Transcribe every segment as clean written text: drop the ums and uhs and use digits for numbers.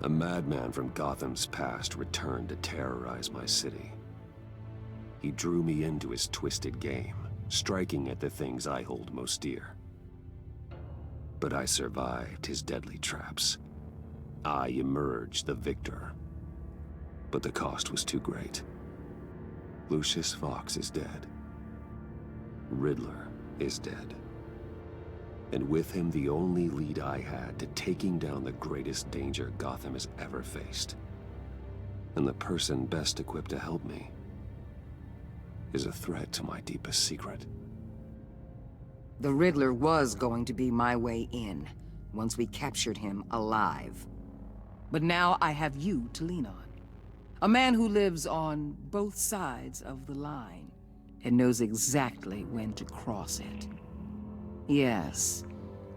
A madman from Gotham's past returned to terrorize my city. He drew me into his twisted game, striking at the things I hold most dear. But I survived his deadly traps. I emerged the victor. But the cost was too great. Lucius Fox is dead. Riddler is dead. And with him, the only lead I had to taking down the greatest danger Gotham has ever faced. And the person best equipped to help me is a threat to my deepest secret. The Riddler was going to be my way in, once we captured him alive. But now I have you to lean on. A man who lives on both sides of the line and knows exactly when to cross it. Yes,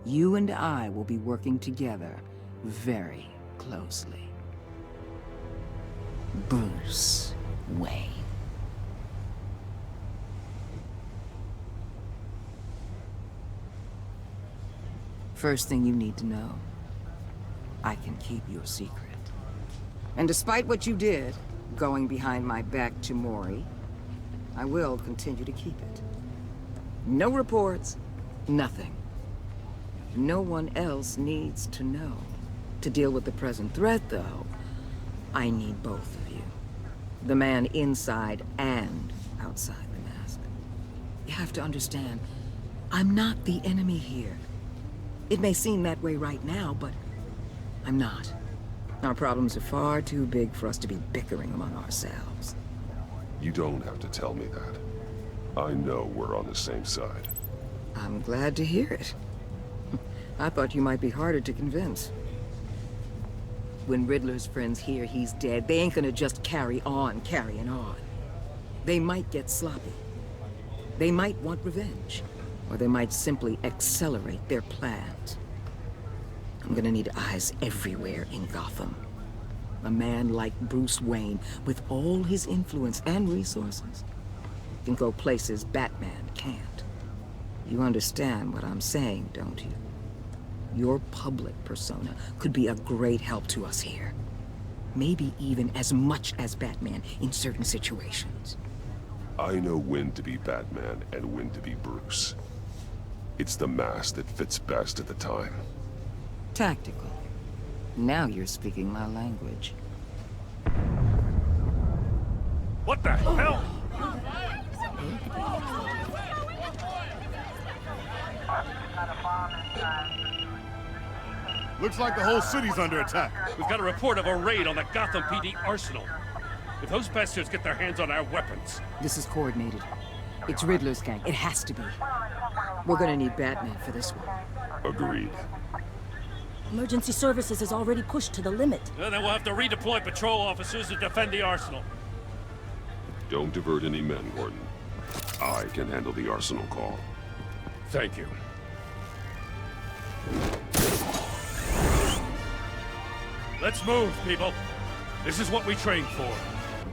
you and I will be working together very closely. Bruce Wayne. First thing you need to know, I can keep your secret. And despite what you did, going behind my back to Mori, I will continue to keep it. No reports, nothing. No one else needs to know. To deal with the present threat, though, I need both of you. The man inside and outside the mask. You have to understand, I'm not the enemy here. It may seem that way right now, but I'm not. Our problems are far too big for us to be bickering among ourselves. You don't have to tell me that. I know we're on the same side. I'm glad to hear it. I thought you might be harder to convince. When Riddler's friends hear he's dead, they ain't gonna just carry on carrying on. They might get sloppy. They might want revenge. Or they might simply accelerate their plans. I'm gonna need eyes everywhere in Gotham. A man like Bruce Wayne, with all his influence and resources, can go places Batman can't. You understand what I'm saying, don't you? Your public persona could be a great help to us here. Maybe even as much as Batman in certain situations. I know when to be Batman and when to be Bruce. It's the mask that fits best at the time. Tactical. Now you're speaking my language. What the hell? Looks like the whole city's under attack. We've got a report of a raid on the Gotham PD arsenal. If those bastards get their hands on our weapons... This is coordinated. It's Riddler's gang. It has to be. We're gonna need Batman for this one. Agreed. Emergency services is already pushed to the limit. Then we'll have to redeploy patrol officers to defend the arsenal. Don't divert any men, Gordon. I can handle the arsenal call. Thank you. Let's move, people. This is what we trained for.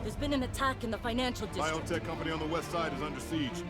There's been an attack in the financial district. Biotech company on the west side is under siege.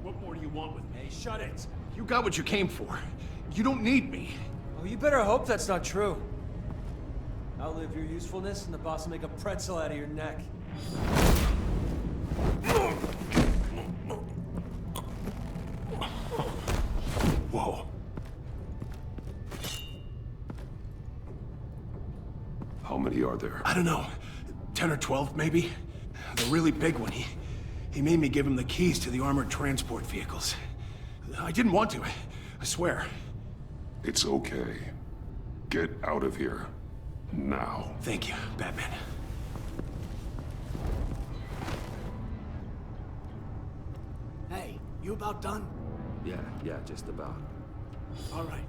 What more do you want with me? Shut it! You got what you came for. You don't need me. Oh, you better hope that's not true. Outlive your usefulness, and the boss will make a pretzel out of your neck. Whoa. How many are there? I don't know. 10 or 12, maybe? The really big one, he made me give him the keys to the armored transport vehicles. I didn't want to, I swear. It's okay. Get out of here. Now. Thank you, Batman. You about done? Yeah, just about. All right.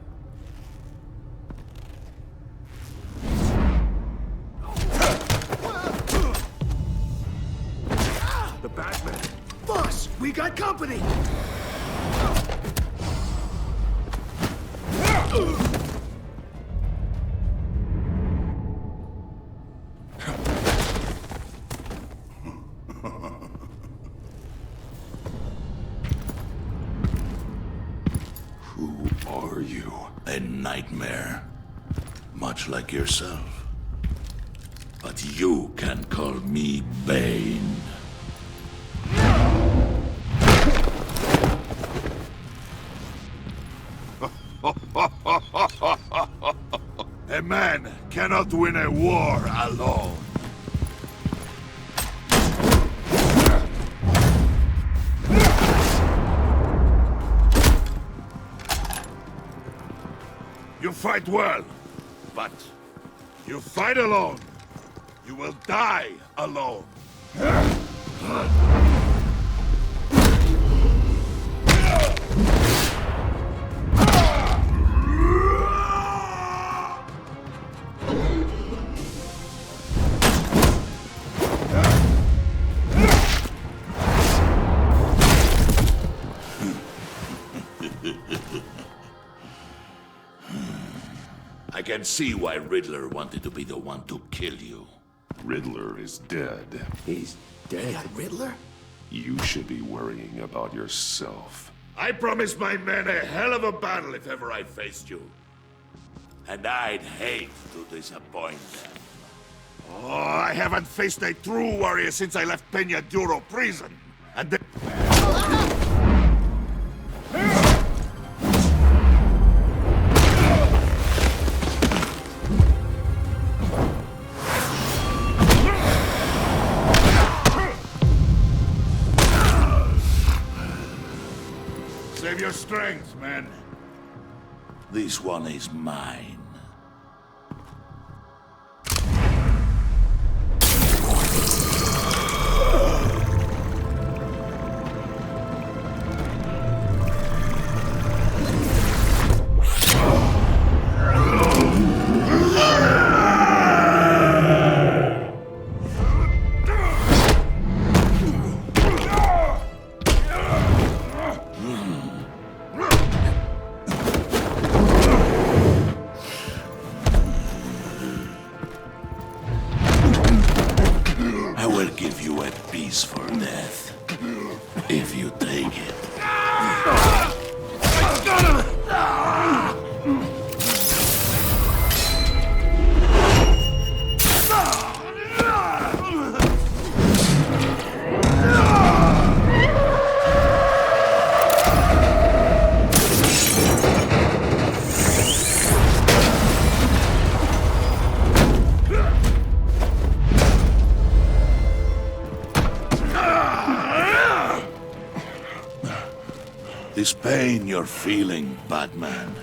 The Batman! Boss, we got company! Who are you? A nightmare. Much like yourself. But you can call me Bane. A man cannot win a war alone. You fight well, but you fight alone. You will die alone. I can see why Riddler wanted to be the one to kill you. Riddler is dead. He's dead? Riddler? You should be worrying about yourself. I promised my men a hell of a battle if ever I faced you. And I'd hate to disappoint them. Oh, I haven't faced a true warrior since I left Peña Duro prison. And the... Save your strength, man. This one is mine. I will give you a peaceful death, if you take it. This pain you're feeling, Batman.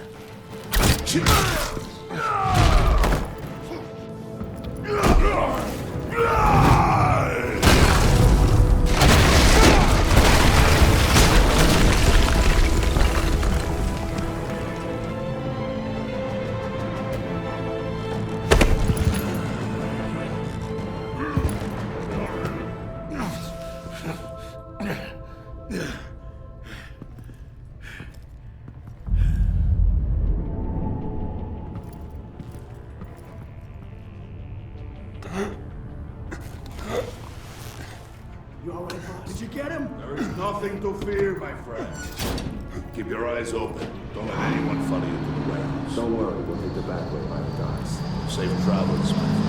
You all right, boss? Did you get him? There is nothing to fear, my friend. Keep your eyes open. Don't let anyone follow you to the warehouse. Don't worry, we'll take the back way by the docks. Safe travels, my friends.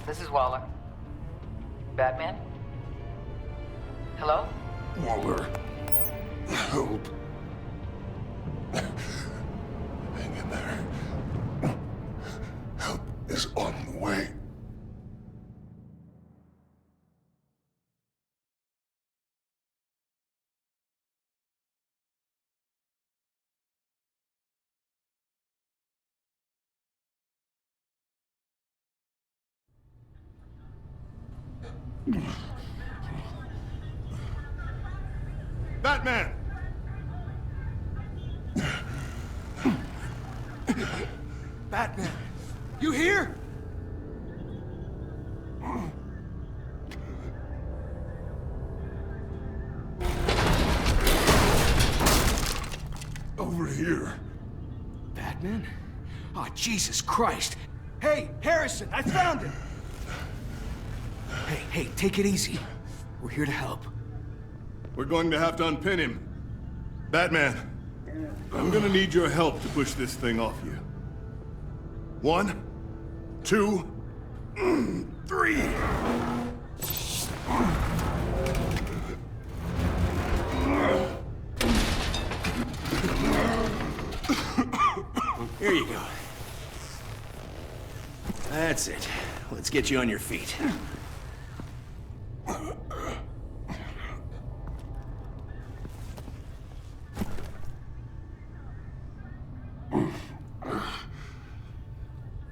This is Waller. Batman? Hello? Waller. Help. Hang in there. Help is on the way. Batman! Batman! You here? Over here. Batman? Oh, Jesus Christ! Hey, Harrison, I found him! Hey, take it easy. We're here to help. We're going to have to unpin him. Batman, I'm gonna need your help to push this thing off you. 1, 2, 3. Here you go. That's it. Let's get you on your feet.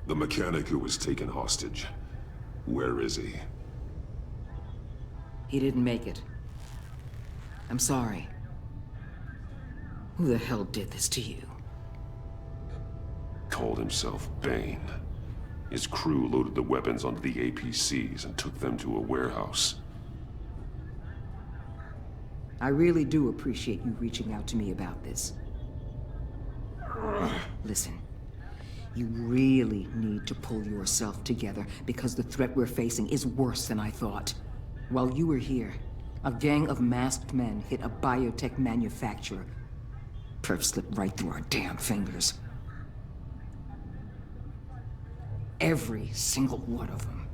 The mechanic who was taken hostage. Where is he? He didn't make it. I'm sorry. Who the hell did this to you? Called himself Bane. His crew loaded the weapons onto the APCs and took them to a warehouse. I really do appreciate you reaching out to me about this. Listen, you really need to pull yourself together because the threat we're facing is worse than I thought. While you were here, a gang of masked men hit a biotech manufacturer. Perf slipped right through our damn fingers. Every single one of them.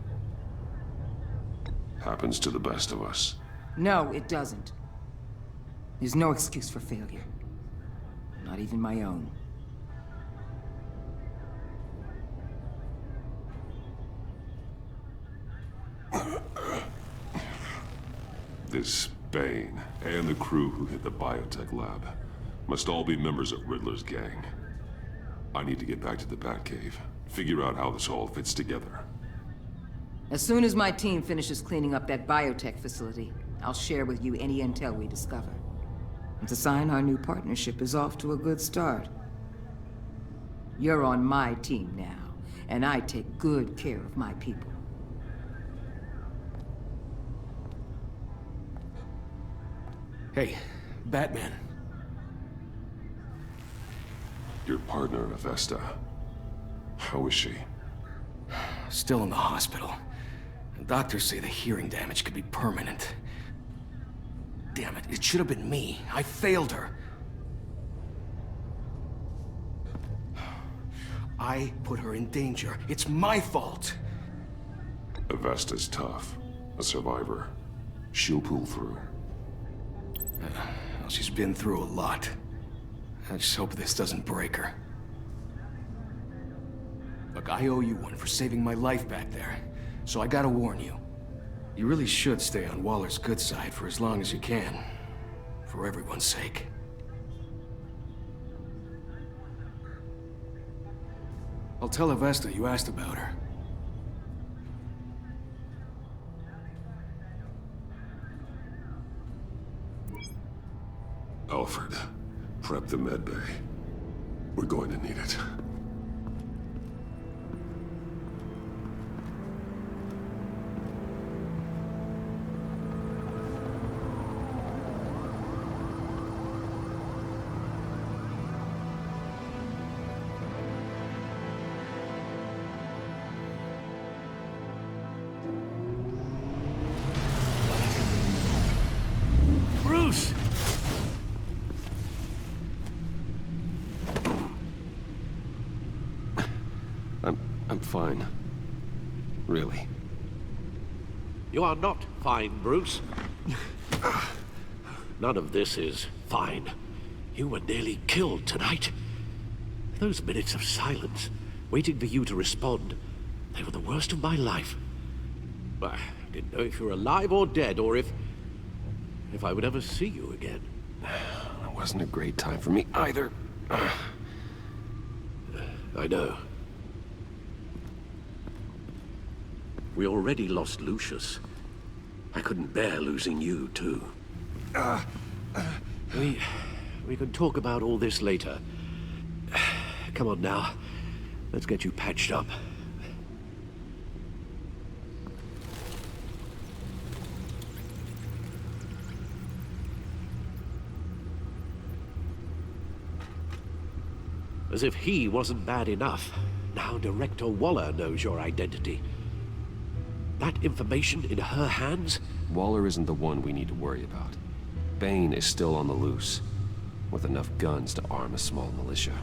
Happens to the best of us. No, it doesn't. There's no excuse for failure. Not even my own. This Bane and the crew who hit the biotech lab must all be members of Riddler's gang. I need to get back to the Batcave, figure out how this all fits together. As soon as my team finishes cleaning up that biotech facility, I'll share with you any intel we discover. It's a sign our new partnership is off to a good start. You're on my team now, and I take good care of my people. Hey, Batman. Your partner, Avesta. How is she? Still in the hospital. The doctors say the hearing damage could be permanent. Damn it, it should have been me. I failed her. I put her in danger. It's my fault. Avesta's tough. A survivor. She'll pull through. Well, she's been through a lot. I just hope this doesn't break her. Look, I owe you one for saving my life back there. So I gotta warn you. You really should stay on Waller's good side for as long as you can. For everyone's sake. I'll tell Avesta you asked about her. Alfred, prep the med bay. We're going to need it. Bruce! I'm fine. Really. You are not fine, Bruce. None of this is fine. You were nearly killed tonight. Those minutes of silence, waiting for you to respond, they were the worst of my life. I didn't know if you were alive or dead, or if I would ever see you again. It wasn't a great time for me either. I know. We already lost Lucius. I couldn't bear losing you, too. We can talk about all this later. Come on now. Let's get you patched up. As if he wasn't bad enough. Now Director Waller knows your identity. That information in her hands? Waller isn't the one we need to worry about. Bane is still on the loose, with enough guns to arm a small militia.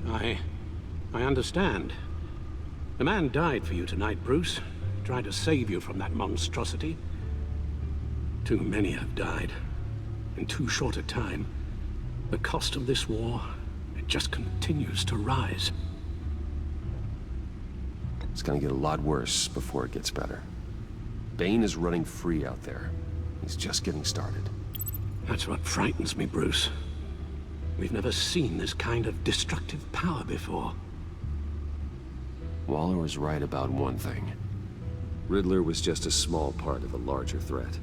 I understand. The man died for you tonight, Bruce. Tried to save you from that monstrosity. Too many have died. In too short a time. The cost of this war, it just continues to rise. It's gonna get a lot worse before it gets better. Bane is running free out there. He's just getting started. That's what frightens me, Bruce. We've never seen this kind of destructive power before. Waller was right about one thing. Riddler was just a small part of a larger threat.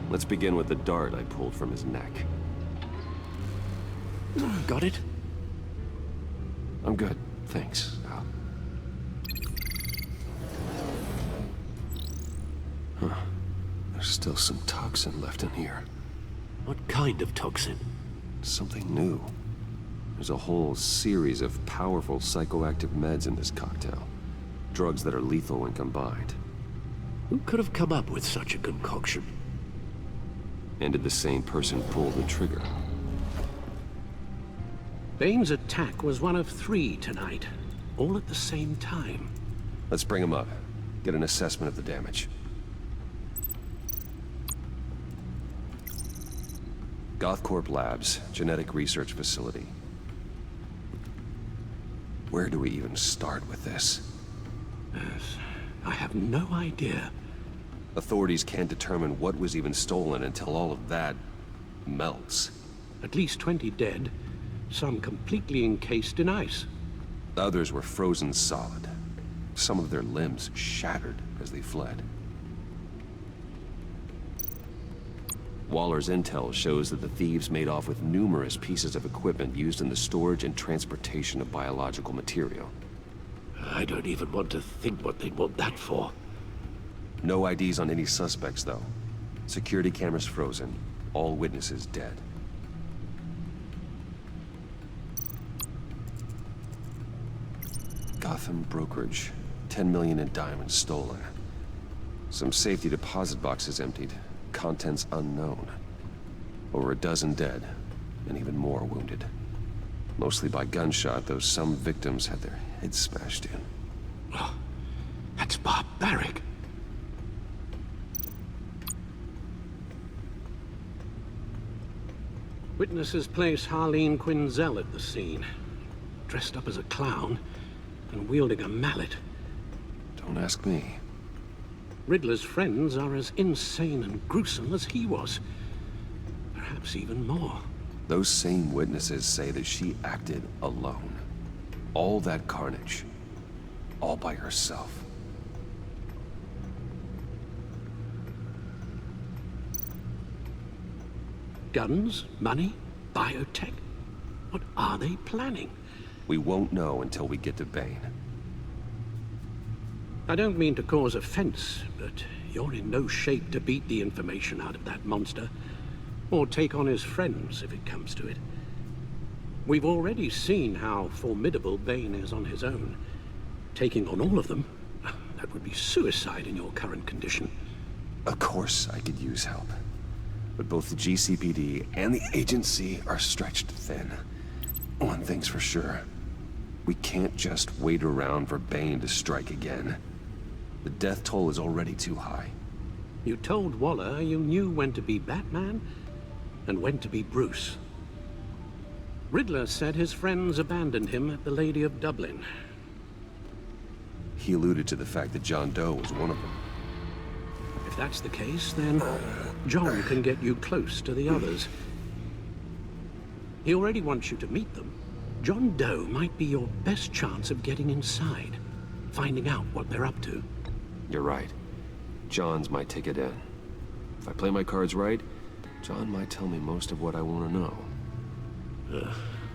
Let's begin with the dart I pulled from his neck. Got it? I'm good, thanks. Huh. There's still some toxin left in here. What kind of toxin? Something new. There's a whole series of powerful psychoactive meds in this cocktail. Drugs that are lethal when combined. Who could have come up with such a concoction? And did the same person pull the trigger? Bane's attack was one of 3 tonight, all at the same time. Let's bring him up. Get an assessment of the damage. Gothcorp Labs, genetic research facility. Where do we even start with this? Yes, I have no idea. Authorities can't determine what was even stolen until all of that melts. At least 20 dead, some completely encased in ice. Others were frozen solid. Some of their limbs shattered as they fled. Waller's intel shows that the thieves made off with numerous pieces of equipment used in the storage and transportation of biological material. I don't even want to think what they'd want that for. No IDs on any suspects, though. Security cameras frozen. All witnesses dead. Gotham brokerage. 10 million in diamonds stolen. Some safety deposit boxes emptied. Contents unknown. Over a dozen dead, and even more wounded. Mostly by gunshot, though some victims had their heads smashed in. Oh, that's barbaric. Witnesses place Harleen Quinzel at the scene, dressed up as a clown and wielding a mallet. Don't ask me. Riddler's friends are as insane and gruesome as he was. Perhaps even more. Those same witnesses say that she acted alone. All that carnage. All by herself. Guns, money, biotech? What are they planning? We won't know until we get to Bane. I don't mean to cause offense, but you're in no shape to beat the information out of that monster, or take on his friends if it comes to it. We've already seen how formidable Bane is on his own. Taking on all of them, that would be suicide in your current condition. Of course I could use help. But both the GCPD and the agency are stretched thin. One thing's for sure. We can't just wait around for Bane to strike again. The death toll is already too high. You told Waller you knew when to be Batman and when to be Bruce. Riddler said his friends abandoned him at the Lady of Dublin. He alluded to the fact that John Doe was one of them. If that's the case, then John can get you close to the others. He already wants you to meet them. John Doe might be your best chance of getting inside, finding out what they're up to. You're right. John's my ticket in. If I play my cards right, John might tell me most of what I want to know.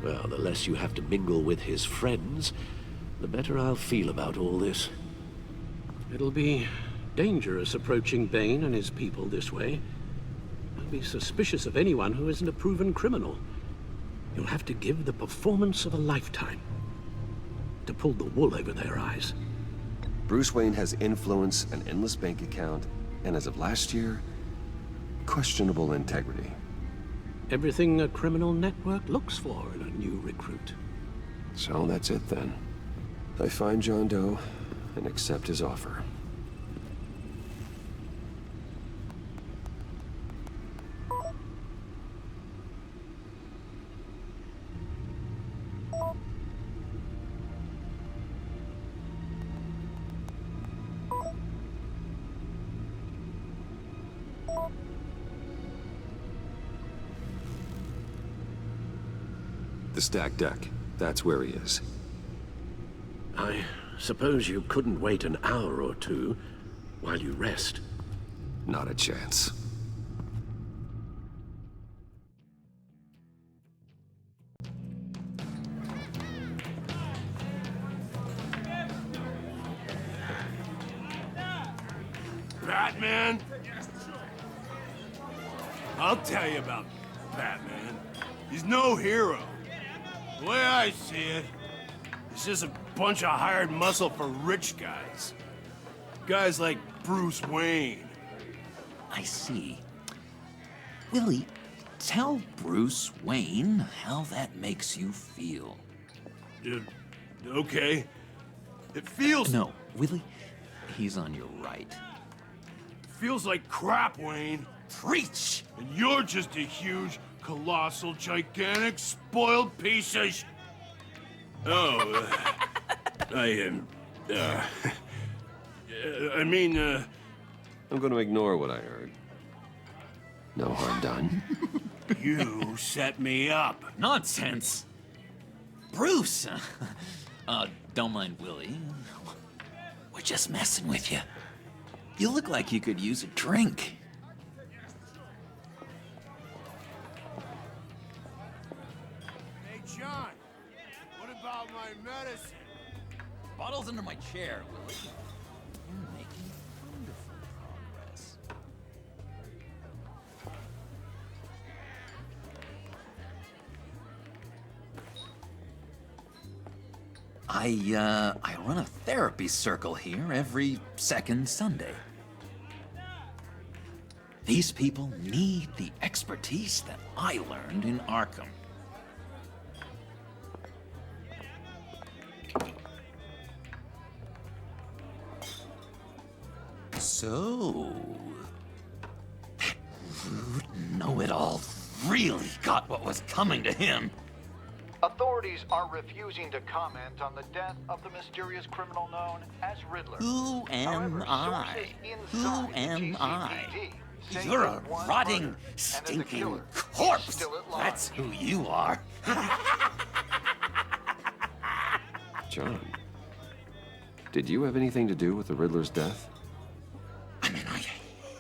Well, the less you have to mingle with his friends, the better I'll feel about all this. It'll be dangerous approaching Bane and his people this way. I'll be suspicious of anyone who isn't a proven criminal. You'll have to give the performance of a lifetime to pull the wool over their eyes. Bruce Wayne has influence, an endless bank account, and as of last year, questionable integrity. Everything a criminal network looks for in a new recruit. So that's it then. I find John Doe and accept his offer. The stacked deck. That's where he is. I suppose you couldn't wait an hour or two while you rest. Not a chance. Batman? I'll tell you about Batman. He's no hero. The way I see it, he's just a bunch of hired muscle for rich guys. Guys like Bruce Wayne. I see. Willie, tell Bruce Wayne how that makes you feel. Okay. It feels... No, Willie, he's on your right. Feels like crap, Wayne. Preach! And you're just a huge, colossal, gigantic, spoiled piece of I'm gonna ignore what I heard. No harm done. You set me up. Nonsense! Bruce! Don't mind Willie. We're just messing with you. You look like you could use a drink. Hey, John. What about my medicine? Bottle's under my chair, Willie. You're making wonderful progress. I run a therapy circle here every second Sunday. These people need the expertise that I learned in Arkham. So, that rude know-it-all really got what was coming to him. Authorities are refusing to comment on the death of the mysterious criminal known as Riddler. Who am I? Who am I? You're a rotting, stinking corpse! That's who you are. John, did you have anything to do with the Riddler's death? I mean, I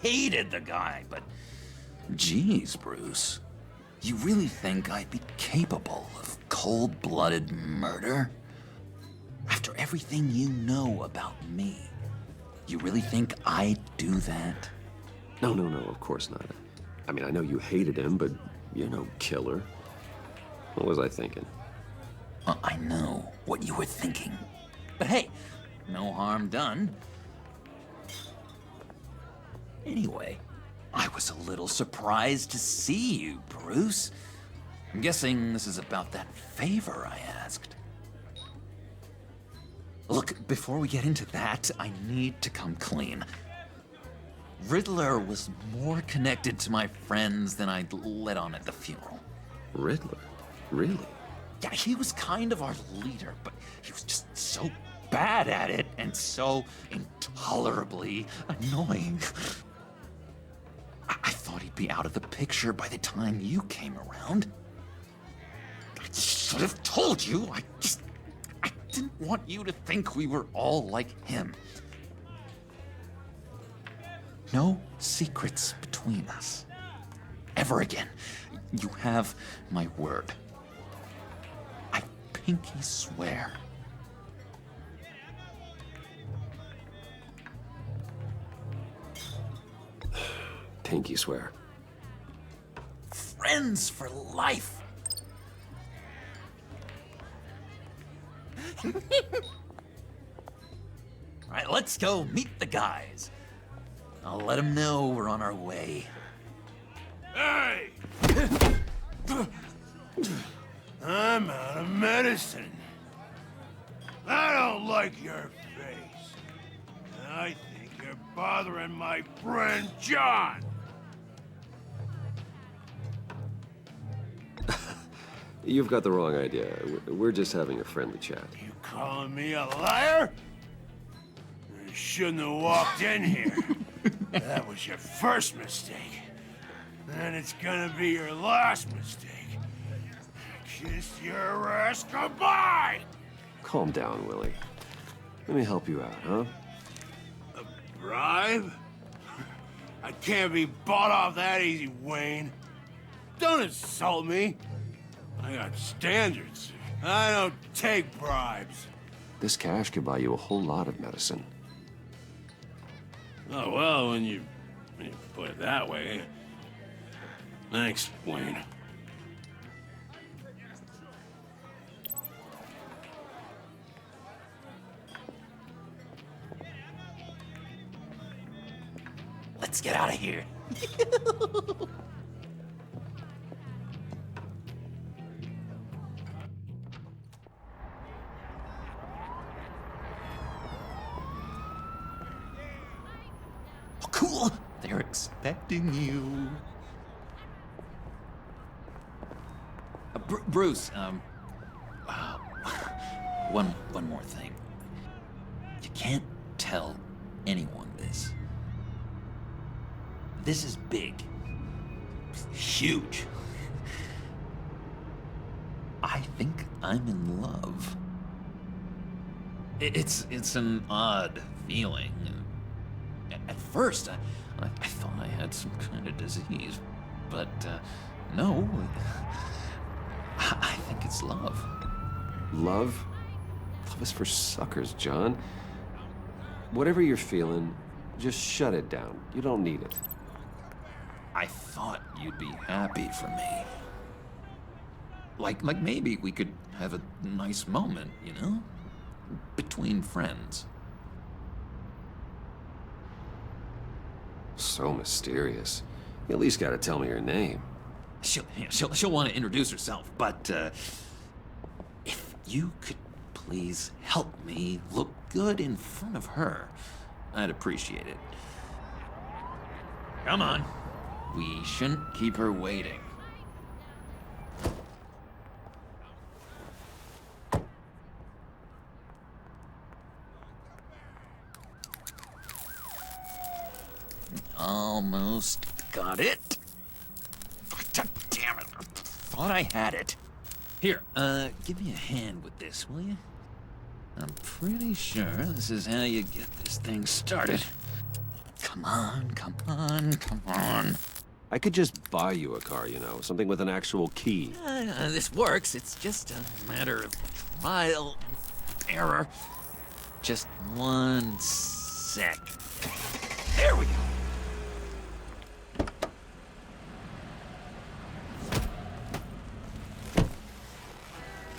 hated the guy, but... Geez, Bruce. You really think I'd be capable of cold-blooded murder? After everything you know about me, you really think I'd do that? No, of course not. I mean, I know you hated him, but you're no killer. What was I thinking? Well, I know what you were thinking. But hey, no harm done. Anyway, I was a little surprised to see you, Bruce. I'm guessing this is about that favor I asked. Look, before we get into that, I need to come clean. Riddler was more connected to my friends than I'd let on at the funeral. Riddler? Really? Yeah, he was kind of our leader, but he was just so bad at it and so intolerably annoying. I thought he'd be out of the picture by the time you came around. I should have told you. I didn't want you to think we were all like him. No secrets between us. Ever again. You have my word. I pinky swear. Pinky swear. Friends for life. All right, let's go meet the guys. I'll let them know we're on our way. Hey! I'm out of medicine. I don't like your face. I think you're bothering my friend John. You've got the wrong idea. We're just having a friendly chat. You calling me a liar? You shouldn't have walked in here. That was your first mistake. And it's gonna be your last mistake. Kiss your ass goodbye! Calm down, Willie. Let me help you out, huh? A bribe? I can't be bought off that easy, Wayne. Don't insult me. I got standards. I don't take bribes. This cash could buy you a whole lot of medicine. Oh, well, when you put it that way. Thanks, Wayne. Let's get out of here. Oh, cool. They're expecting you. Bruce, one more thing. You can't tell anyone this. This is big. Huge. I think I'm in love. It's an odd feeling. At first, I thought I had some kind of disease, but no. I think it's love. Love? Love is for suckers, John. Whatever you're feeling, just shut it down. You don't need it. I thought you'd be happy for me. Like maybe we could have a nice moment, you know? Between friends. So mysterious. You at least gotta tell me your name. She'll want to introduce herself, but if you could please help me look good in front of her, I'd appreciate it. Come on. We shouldn't keep her waiting. Almost got it. God damn it. I thought I had it. Here, give me a hand with this, will you? I'm pretty sure this is how you get this thing started. Come on, come on, come on. I could just buy you a car, you know, something with an actual key. This works. It's just a matter of trial and error. Just one sec. There we go.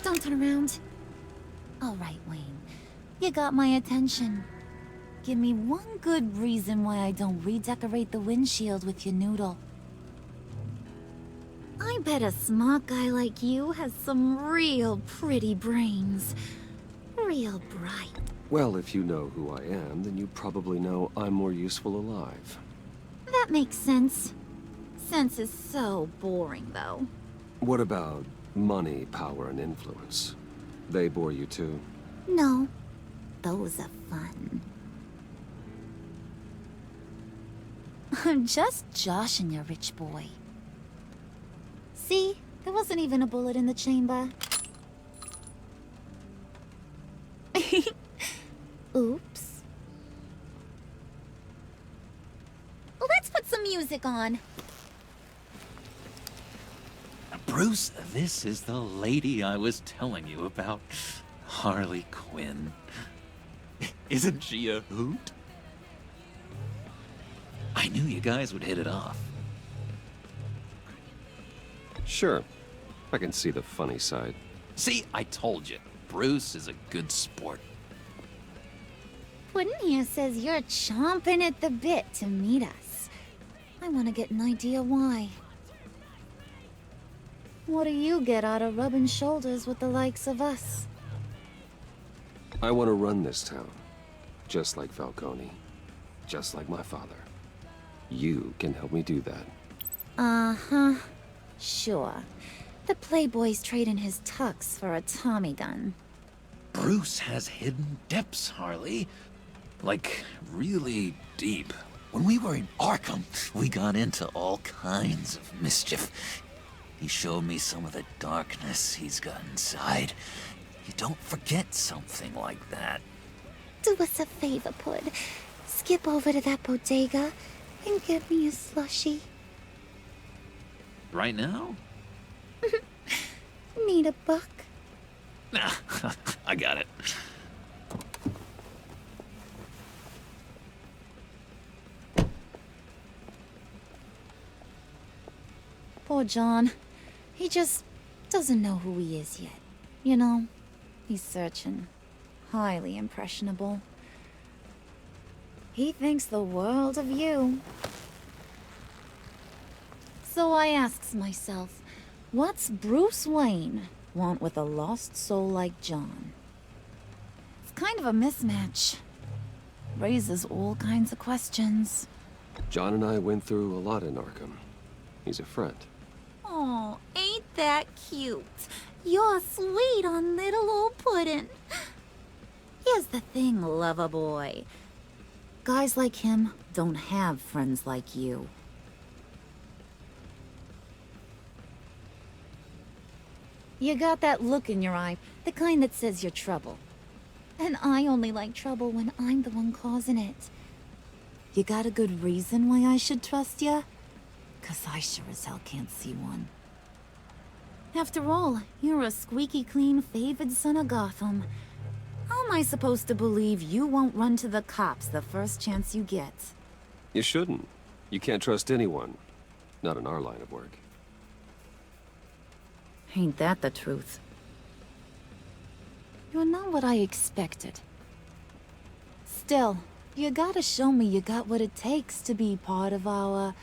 Don't turn around. All right, Wayne. You got my attention. Give me one good reason why I don't redecorate the windshield with your noodle. I bet a smart guy like you has some real pretty brains. Real bright. Well, if you know who I am, then you probably know I'm more useful alive. That makes sense. Sense is so boring, though. What about Money, power, and influence. They bore you too? No, those are fun. I'm just joshing you, rich boy. See? There wasn't even a bullet in the chamber. Oops. Let's put some music on. Bruce, this is the lady I was telling you about. Harley Quinn. Isn't she a hoot? I knew you guys would hit it off. Sure. I can see the funny side. See, I told you. Bruce is a good sport. Puddin' here says you're chomping at the bit to meet us. I want to get an idea why. What do you get out of rubbing shoulders with the likes of us? I want to run this town. Just like Falcone. Just like my father. You can help me do that. Uh-huh. Sure. The Playboy's trading his tux for a Tommy gun. Bruce has hidden depths, Harley. Like, really deep. When we were in Arkham, we got into all kinds of mischief. He showed me some of the darkness he's got inside. You don't forget something like that. Do us a favor, Pud. Skip over to that bodega and get me a slushie. Right now? Need a buck? Nah, I got it. Poor John. He just doesn't know who he is yet. You know, he's searching. Highly impressionable. He thinks the world of you. So I asks myself, what's Bruce Wayne want with a lost soul like John? It's kind of a mismatch. Raises all kinds of questions. John and I went through a lot in Arkham. He's a friend. Oh, ain't that cute? You're sweet on little old Puddin'. Here's the thing, lover boy. Guys like him don't have friends like you. You got that look in your eye, the kind that says you're trouble. And I only like trouble when I'm the one causing it. You got a good reason why I should trust you? 'Cause I sure as hell can't see one. After all, you're a squeaky clean favored son of Gotham. How am I supposed to believe you won't run to the cops the first chance you get? You shouldn't. You can't trust anyone. Not in our line of work. Ain't that the truth? You're not what I expected. Still, you gotta show me you got what it takes to be part of our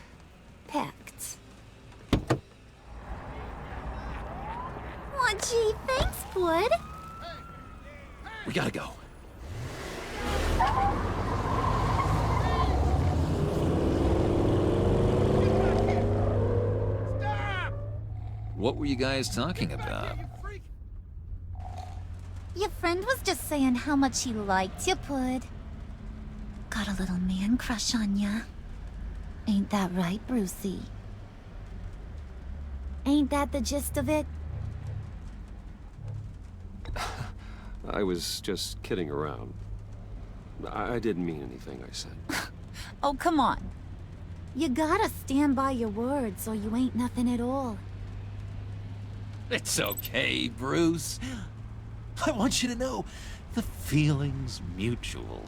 pact. Aw, gee, thanks, Bud. We gotta go. What were you guys talking about? Your friend was just saying how much he liked you, Pud. Got a little man crush on ya. Ain't that right, Brucey? Ain't that the gist of it? I was just kidding around. I didn't mean anything I said. Oh, come on. You gotta stand by your words or you ain't nothing at all. It's okay, Bruce. I want you to know the feeling's mutual.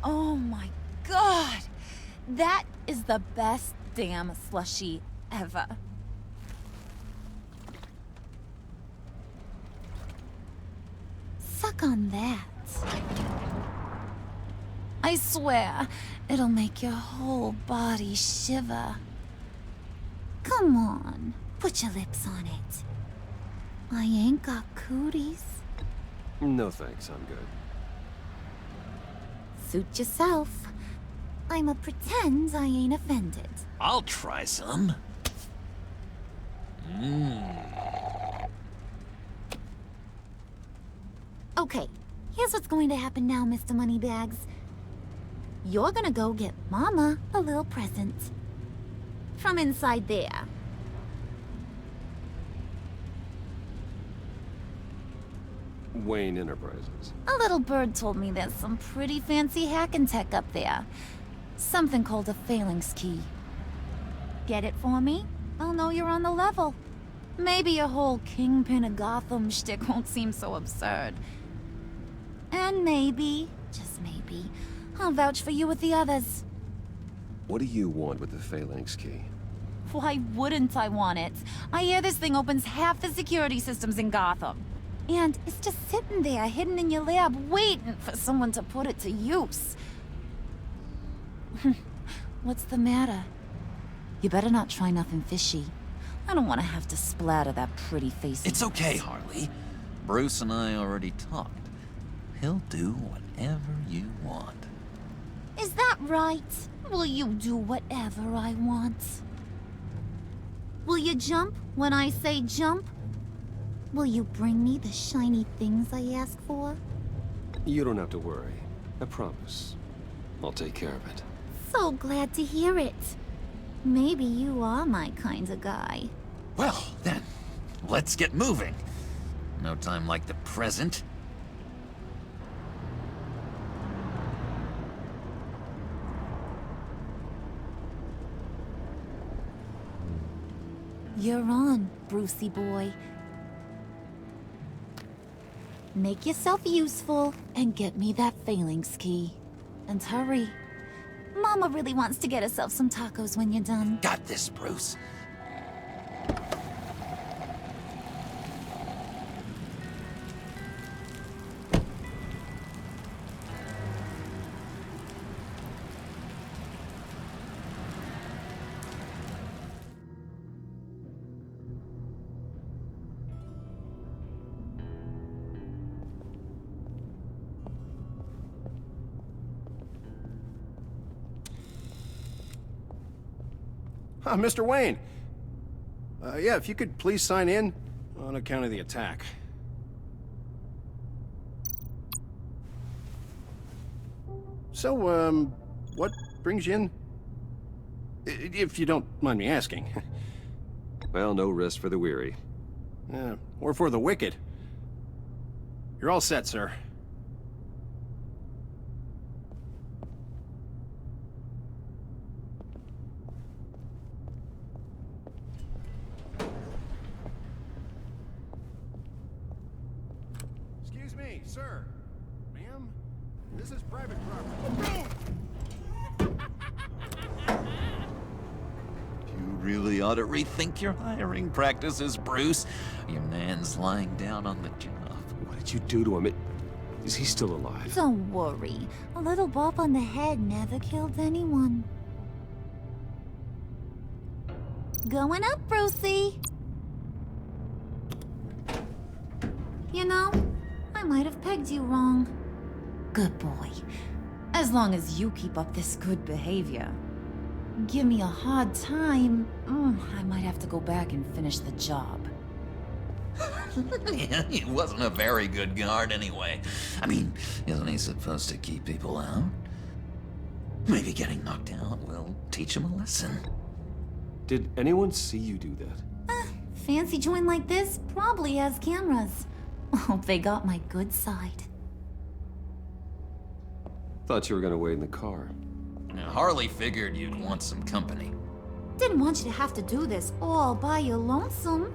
Oh my god! That is the best damn slushie ever. Suck on that. I swear, it'll make your whole body shiver. Come on, put your lips on it. I ain't got cooties. No thanks, I'm good. Suit yourself. I'ma pretend I ain't offended. I'll try some. Okay, here's what's going to happen now, Mr. Moneybags. You're gonna go get Mama a little present. From inside there. Wayne Enterprises. A little bird told me there's some pretty fancy hacking tech up there. Something called a phalanx key. Get it for me? I'll know you're on the level. Maybe your whole Kingpin of Gotham shtick won't seem so absurd. And maybe, just maybe, I'll vouch for you with the others. What do you want with the phalanx key? Why wouldn't I want it? I hear this thing opens half the security systems in Gotham. And it's just sitting there, hidden in your lab, waiting for someone to put it to use. What's the matter? You better not try nothing fishy. I don't want to have to splatter that pretty face. It's okay, Harley. Bruce and I already talked. He'll do whatever you want. Is that right? Will you do whatever I want? Will you jump when I say jump? Will you bring me the shiny things I ask for? You don't have to worry. I promise. I'll take care of it. So glad to hear it. Maybe you are my kind of guy. Well, then, let's get moving. No time like the present. You're on, Brucey boy. Make yourself useful and get me that phalanx key. And hurry. Mama really wants to get herself some tacos when you're done. Got this, Bruce. Mr. Wayne. Yeah, if you could please sign in on account of the attack. So, what brings you in? If you don't mind me asking. Well, no rest for the weary. Or for the wicked. You're all set, sir. Excuse me, sir. Ma'am, this is private property. You really ought to rethink your hiring practices, Bruce. Your man's lying down on the job. What did you do to him? Is he still alive? Don't worry. A little bump on the head never killed anyone. Going up, Brucey. You know, I might have pegged you wrong. Good boy. As long as you keep up this good behavior. Give me a hard time, I might have to go back and finish the job. He wasn't a very good guard anyway. I mean, isn't he supposed to keep people out? Maybe getting knocked out will teach him a lesson. Did anyone see you do that? Fancy joint like this probably has cameras. Hope they got my good side. Thought you were gonna wait in the car. Now, Harley figured you'd want some company. Didn't want you to have to do this all by your lonesome.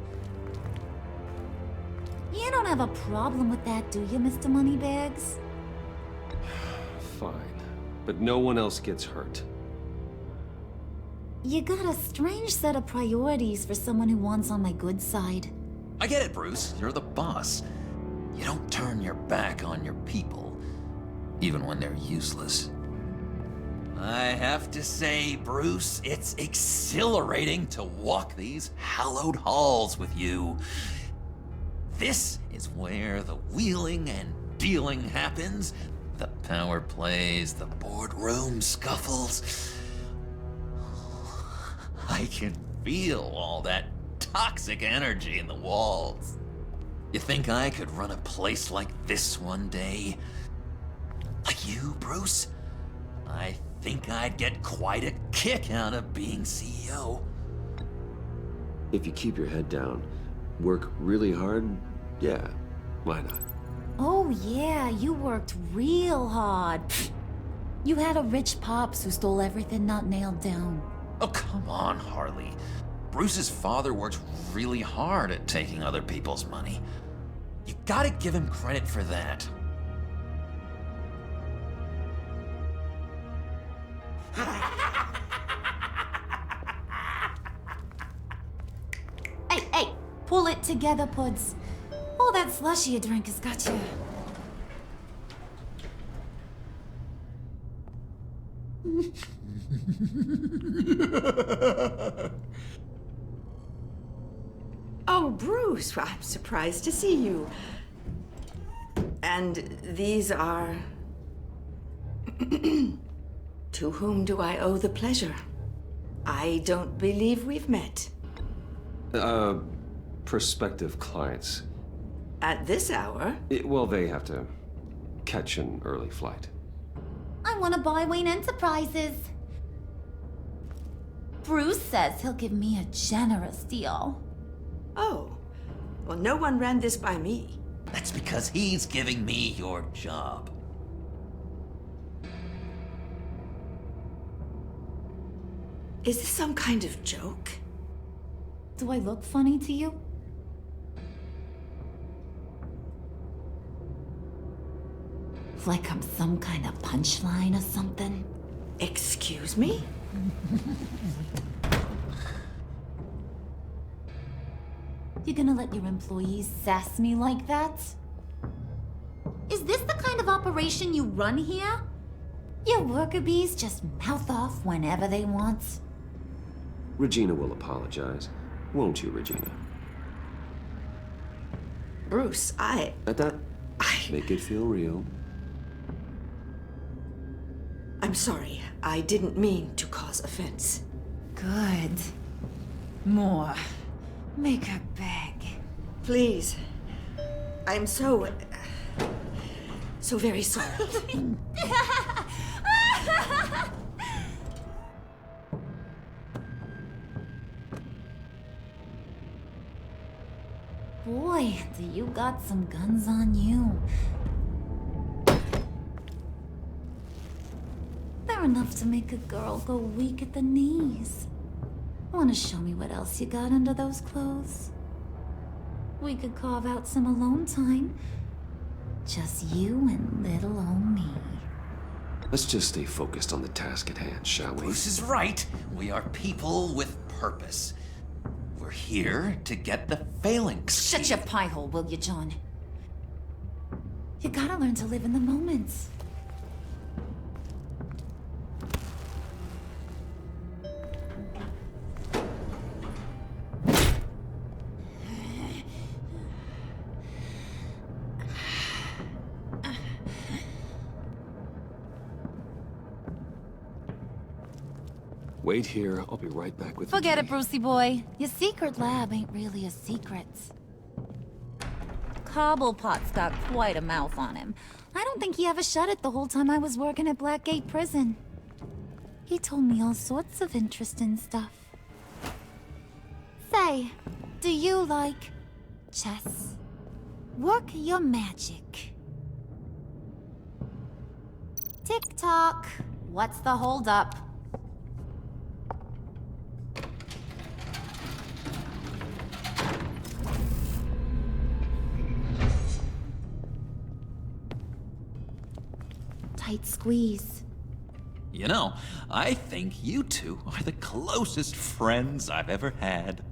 You don't have a problem with that, do you, Mr. Moneybags? Fine. But no one else gets hurt. You got a strange set of priorities for someone who wants on my good side. I get it, Bruce. You're the boss. You don't turn your back on your people, even when they're useless. I have to say, Bruce, it's exhilarating to walk these hallowed halls with you. This is where the wheeling and dealing happens. The power plays, the boardroom scuffles. I can feel all that toxic energy in the walls. You think I could run a place like this one day? Like you, Bruce? I think I'd get quite a kick out of being CEO. If you keep your head down, work really hard, yeah, why not? Oh yeah, you worked real hard. You had a rich pops who stole everything not nailed down. Oh, come on, Harley. Bruce's father worked really hard at taking other people's money. You gotta give him credit for that. Hey, pull it together, Puds. All that slushy you drink has got you. Oh, Bruce, I'm surprised to see you. And these are... To whom do I owe the pleasure? I don't believe we've met. Prospective clients. At this hour? Well, they have to catch an early flight. I want to buy Wayne Enterprises. Bruce says he'll give me a generous deal. Oh, well, no one ran this by me. That's because he's giving me your job. Is this some kind of joke? Do I look funny to you? Like I'm some kind of punchline or something? Excuse me? You gonna let your employees sass me like that? Is this the kind of operation you run here? Your worker bees just mouth off whenever they want? Regina will apologize. Won't you, Regina? Bruce, Make it feel real. I'm sorry. I didn't mean to cause offense. Good. More. Make her beg. Please. I'm so very sorry. Boy, do you got some guns on you. They're enough to make a girl go weak at the knees. Wanna show me what else you got under those clothes? We could carve out some alone time. Just you and little old me. Let's just stay focused on the task at hand, shall we? Bruce is right. We are people with purpose. We're here to get the phalanx. Shut your pie hole, will you, John? You gotta learn to live in the moment. Wait here. I'll be right back with Forget the it, Brucey boy. Your secret lab ain't really a secret. Cobblepot's got quite a mouth on him. I don't think he ever shut it the whole time I was working at Blackgate Prison. He told me all sorts of interesting stuff. Say, do you like chess? Work your magic. Tick-tock. What's the holdup? Tight squeeze. You know, I think you two are the closest friends I've ever had.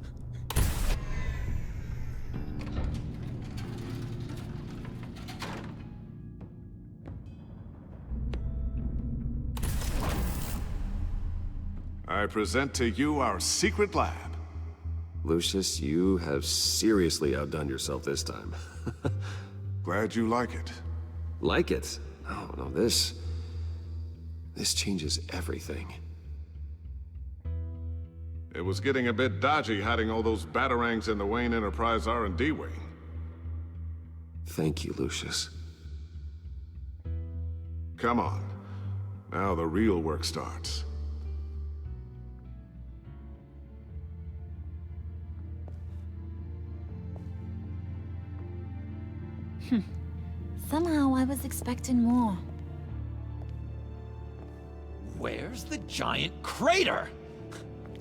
I present to you our secret lab. Lucius, you have seriously outdone yourself this time. Glad you like it. Like it? Oh, no, this changes everything. It was getting a bit dodgy hiding all those batarangs in the Wayne Enterprise R&D wing. Thank you, Lucius. Come on. Now the real work starts. Somehow I was expecting more. Where's the giant crater?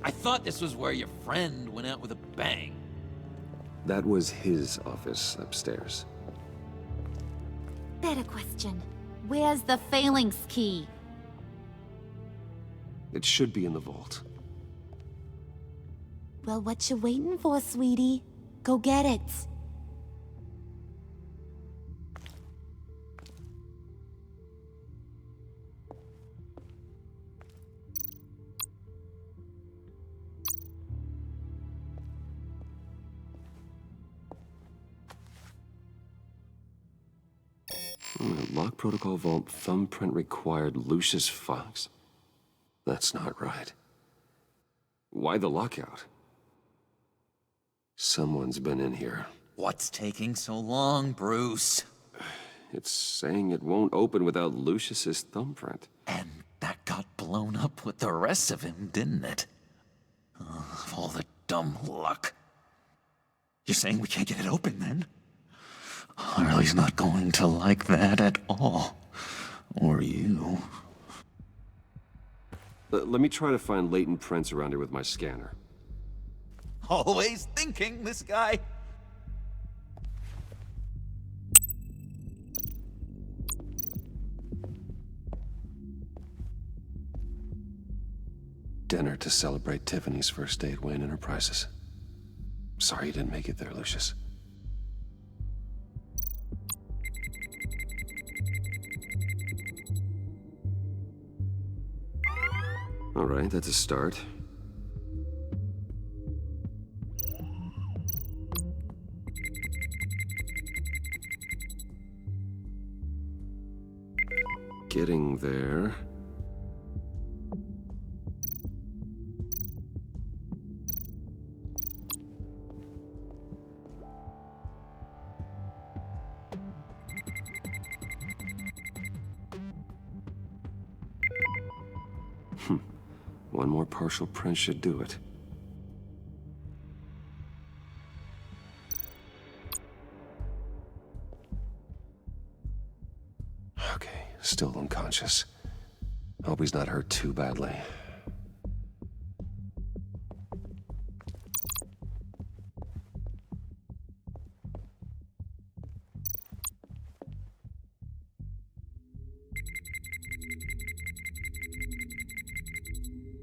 I thought this was where your friend went out with a bang. That was his office upstairs. Better question. Where's the phalanx key? It should be in the vault. Well, what you waiting for, sweetie? Go get it. Lock protocol vault thumbprint required Lucius Fox. That's not right. Why the lockout? Someone's been in here. What's taking so long, Bruce? It's saying it won't open without Lucius's thumbprint. And that got blown up with the rest of him, didn't it? All the dumb luck. You're saying we can't get it open, then? Harley's not going to like that at all. Or you. Let me try to find latent prints around here with my scanner. Always thinking, this guy. Dinner to celebrate Tiffany's first day at Wayne Enterprises. Sorry you didn't make it there, Lucius. All right, that's a start. Getting there. One more partial print should do it. Okay, still unconscious. Hope he's not hurt too badly.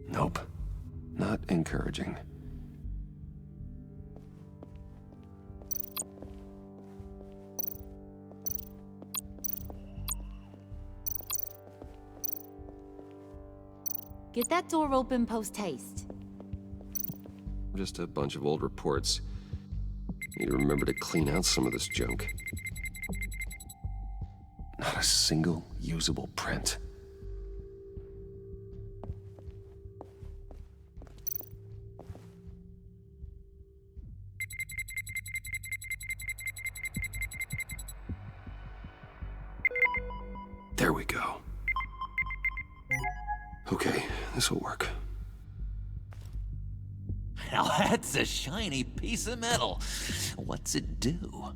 Nope. Not encouraging. Get that door open post-haste. Just a bunch of old reports. Need to remember to clean out some of this junk. Not a single usable print. There we go. Okay, this will work. Now that's a shiny piece of metal. What's it do?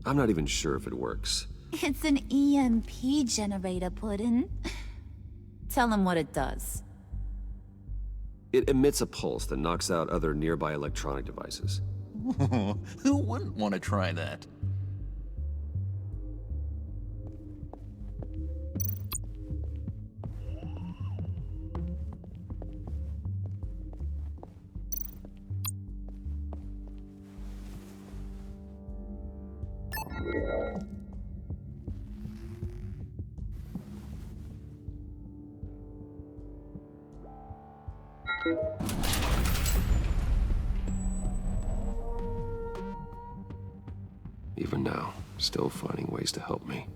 I'm not even sure if it works. It's an EMP generator, Puddin'. Tell him what it does. It emits a pulse that knocks out other nearby electronic devices. Who wouldn't want to try that? Even now, still finding ways to help me.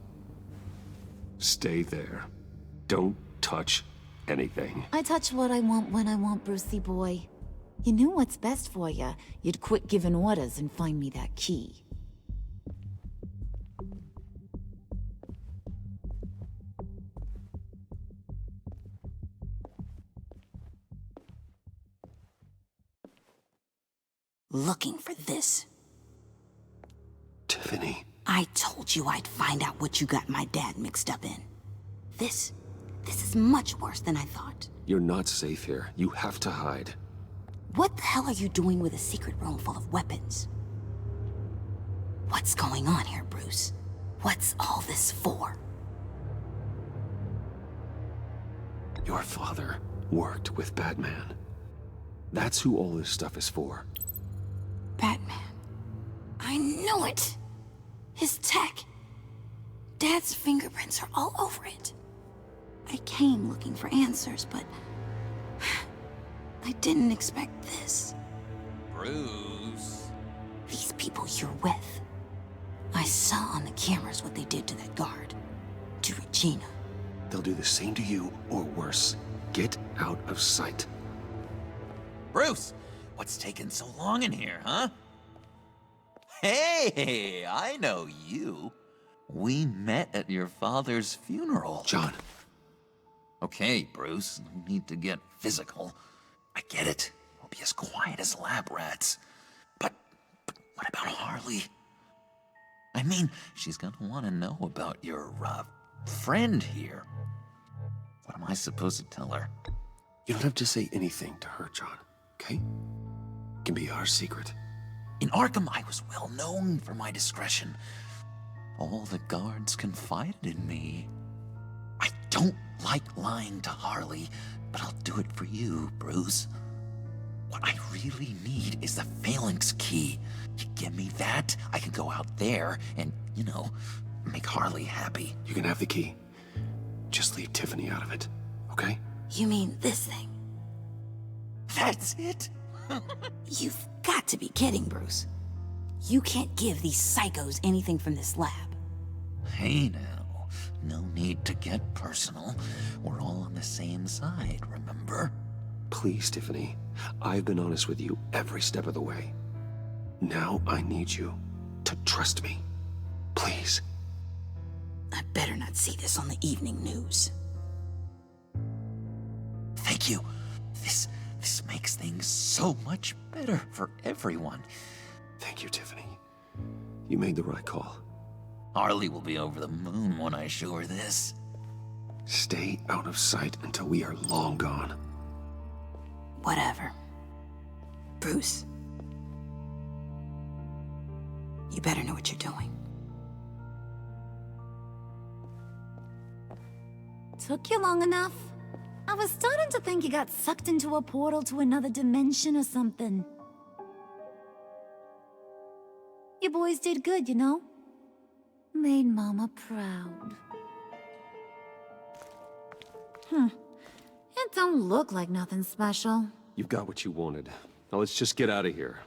Stay there. Don't touch anything. I touch what I want when I want, Brucey boy. You knew what's best for you. You'd quit giving orders and find me that key. Looking for this. Tiffany. I told you I'd find out what you got my dad mixed up in. This is much worse than I thought. You're not safe here. You have to hide. What the hell are you doing with a secret room full of weapons? What's going on here, Bruce? What's all this for? Your father worked with Batman. That's who all this stuff is for. Batman. I knew it! His tech. Dad's fingerprints are all over it. I came looking for answers, but I didn't expect this. Bruce. These people you're with. I saw on the cameras what they did to that guard. To Regina. They'll do the same to you, or worse. Get out of sight. Bruce, what's taking so long in here, huh? Hey, I know you. We met at your father's funeral. John. Okay, Bruce, no need to get physical. I get it. We'll be as quiet as lab rats. But what about Harley? I mean, she's gonna want to know about your, friend here. What am I supposed to tell her? You don't have to say anything to her, John, okay? It can be our secret. In Arkham, I was well known for my discretion. All the guards confided in me. I don't like lying to Harley, but I'll do it for you, Bruce. What I really need is the Phalanx key. You give me that, I can go out there and, make Harley happy. You can have the key. Just leave Tiffany out of it, okay? You mean this thing? That's it? You've got to be kidding, Bruce. You can't give these psychos anything from this lab. Hey now, no need to get personal. We're all on the same side, remember? Please, Tiffany. I've been honest with you every step of the way. Now I need you to trust me. Please. I better not see this on the evening news. Thank you. This makes things so much better for everyone. Thank you, Tiffany. You made the right call. Harley will be over the moon when I show her this. Stay out of sight until we are long gone. Whatever. Bruce. You better know what you're doing. Took you long enough? I was starting to think you got sucked into a portal to another dimension or something. You boys did good, you know? Made Mama proud. It don't look like nothing special. You've got what you wanted. Now let's just get out of here.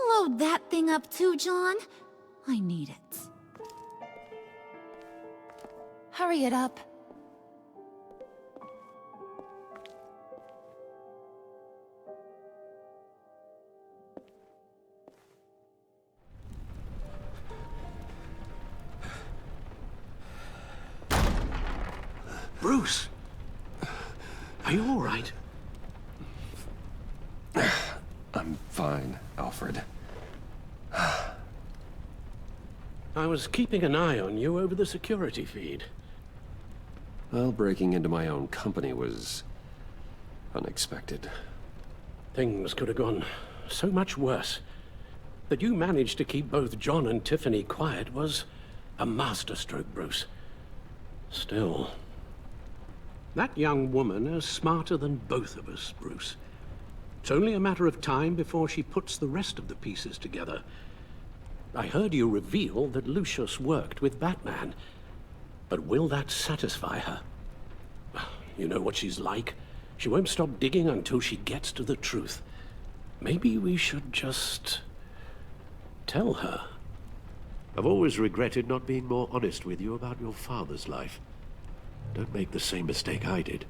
Load that thing up too, John. I need it. Hurry it up. Bruce! Are you all right? I'm fine, Alfred. I was keeping an eye on you over the security feed. Well, breaking into my own company was unexpected. Things could have gone so much worse. That you managed to keep both John and Tiffany quiet was a masterstroke, Bruce. Still, that young woman is smarter than both of us, Bruce. It's only a matter of time before she puts the rest of the pieces together. I heard you reveal that Lucius worked with Batman. But will that satisfy her? You know what she's like. She won't stop digging until she gets to the truth. Maybe we should just tell her. I've always regretted not being more honest with you about your father's life. Don't make the same mistake I did.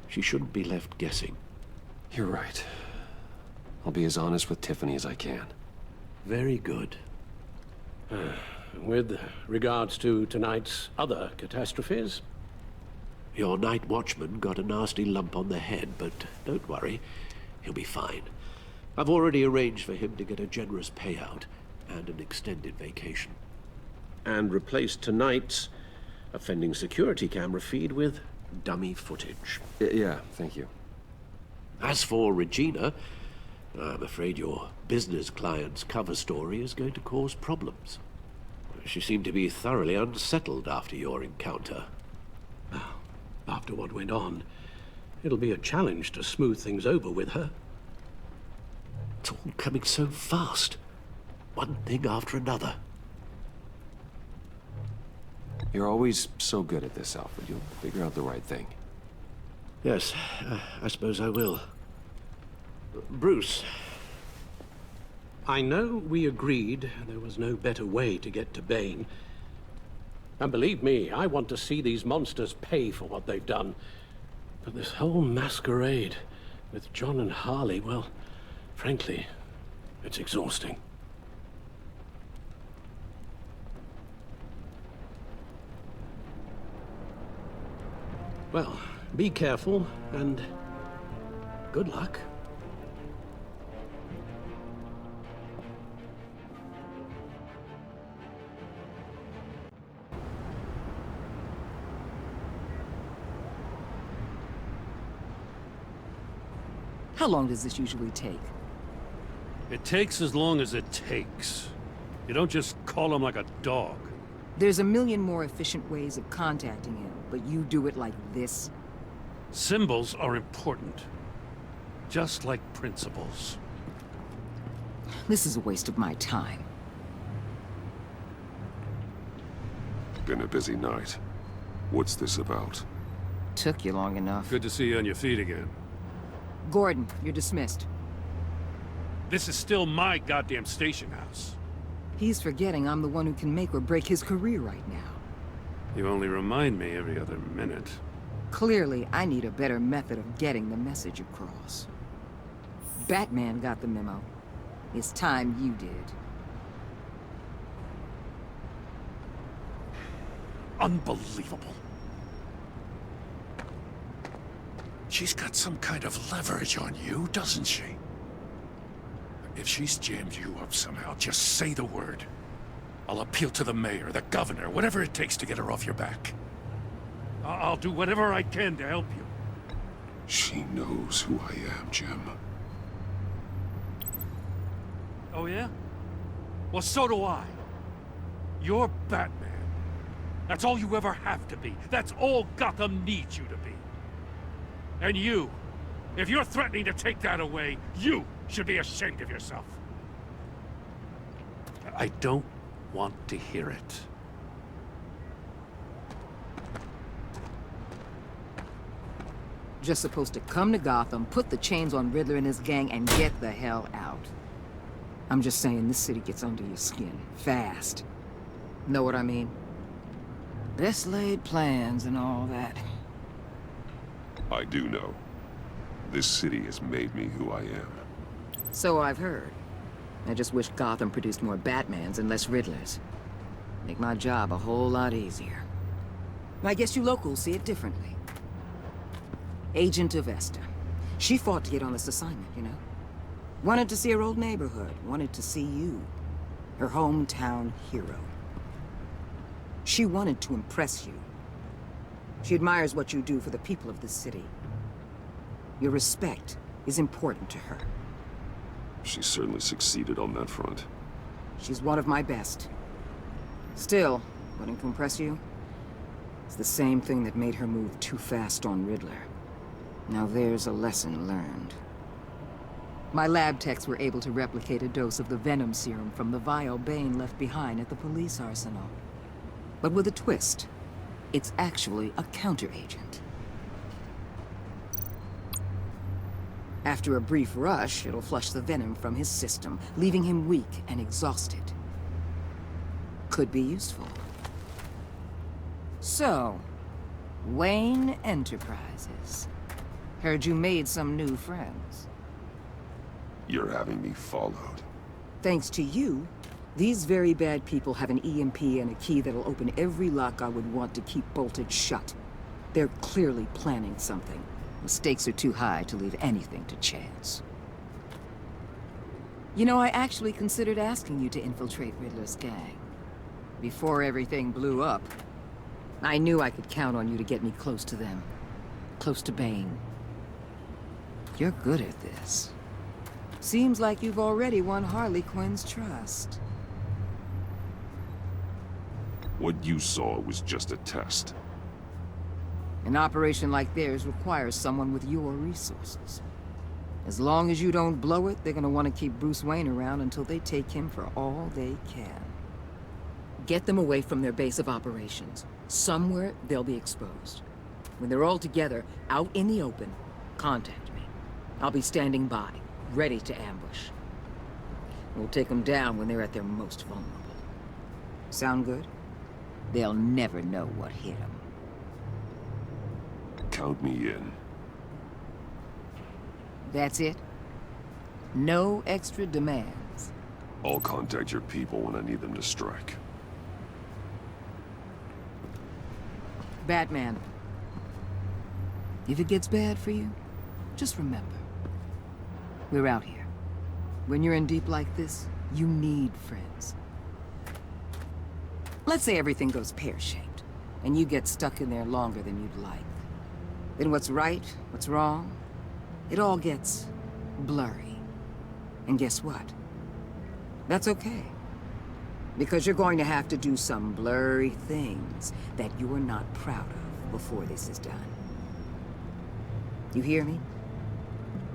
She shouldn't be left guessing. You're right. I'll be as honest with Tiffany as I can. Very good. With regards to tonight's other catastrophes, your night watchman got a nasty lump on the head, but don't worry, he'll be fine. I've already arranged for him to get a generous payout and an extended vacation. And replaced tonight's offending security camera feed with dummy footage. Yeah, thank you. As for Regina, I'm afraid your business client's cover story is going to cause problems. She seemed to be thoroughly unsettled after your encounter. Well, after what went on, it'll be a challenge to smooth things over with her. It's all coming so fast. One thing after another. You're always so good at this, Alfred. You'll figure out the right thing. Yes, I suppose I will. Bruce, I know we agreed there was no better way to get to Bane. And believe me, I want to see these monsters pay for what they've done. But this whole masquerade with John and Harley, well, frankly, it's exhausting. Well, be careful, and good luck. How long does this usually take? It takes as long as it takes. You don't just call him like a dog. There's a million more efficient ways of contacting him, but you do it like this? Symbols are important. Just like principles. This is a waste of my time. Been a busy night. What's this about? Took you long enough. Good to see you on your feet again. Gordon, you're dismissed. This is still my goddamn station house. He's forgetting I'm the one who can make or break his career right now. You only remind me every other minute. Clearly, I need a better method of getting the message across. Batman got the memo. It's time you did. Unbelievable. She's got some kind of leverage on you, doesn't she? If she's jammed you up somehow, just say the word. I'll appeal to the mayor, the governor, whatever it takes to get her off your back. I'll do whatever I can to help you. She knows who I am, Jim. Oh yeah? Well, so do I. You're Batman. That's all you ever have to be. That's all Gotham needs you to be. And you, if you're threatening to take that away, you should be ashamed of yourself. I don't want to hear it. Just supposed to come to Gotham, put the chains on Riddler and his gang, and get the hell out. I'm just saying, this city gets under your skin. Fast. Know what I mean? Best laid plans and all that. I do know. This city has made me who I am. So I've heard. I just wish Gotham produced more Batmans and less Riddlers. Make my job a whole lot easier. I guess you locals see it differently. Agent of Vesta. She fought to get on this assignment, you know? Wanted to see her old neighborhood. Wanted to see you. Her hometown hero. She wanted to impress you. She admires what you do for the people of this city. Your respect is important to her. She certainly succeeded on that front. She's one of my best. Still, wouldn't impress you? It's the same thing that made her move too fast on Riddler. Now there's a lesson learned. My lab techs were able to replicate a dose of the venom serum from the vial Bane left behind at the police arsenal. But with a twist. It's actually a counter-agent. After a brief rush, it'll flush the venom from his system, leaving him weak and exhausted. could be useful. So, Wayne Enterprises. Heard you made some new friends. You're having me followed. Thanks to you, these very bad people have an EMP and a key that'll open every lock I would want to keep bolted shut. They're clearly planning something. The stakes are too high to leave anything to chance. You know, I actually considered asking you to infiltrate Riddler's gang. Before everything blew up, I knew I could count on you to get me close to them. Close to Bane. You're good at this. Seems like you've already won Harley Quinn's trust. What you saw was just a test. An operation like theirs requires someone with your resources. As long as you don't blow it, they're gonna want to keep Bruce Wayne around until they take him for all they can. Get them away from their base of operations. Somewhere they'll be exposed. When they're all together, out in the open, contact me. I'll be standing by, ready to ambush. We'll take them down when they're at their most vulnerable. Sound good? They'll never know what hit them. Count me in. That's it? No extra demands? I'll contact your people when I need them to strike. Batman. If it gets bad for you, just remember. We're out here. When you're in deep like this, you need friends. Let's say everything goes pear-shaped, and you get stuck in there longer than you'd like. Then what's right, what's wrong, it all gets blurry. And guess what? That's okay. Because you're going to have to do some blurry things that you're not proud of before this is done. You hear me?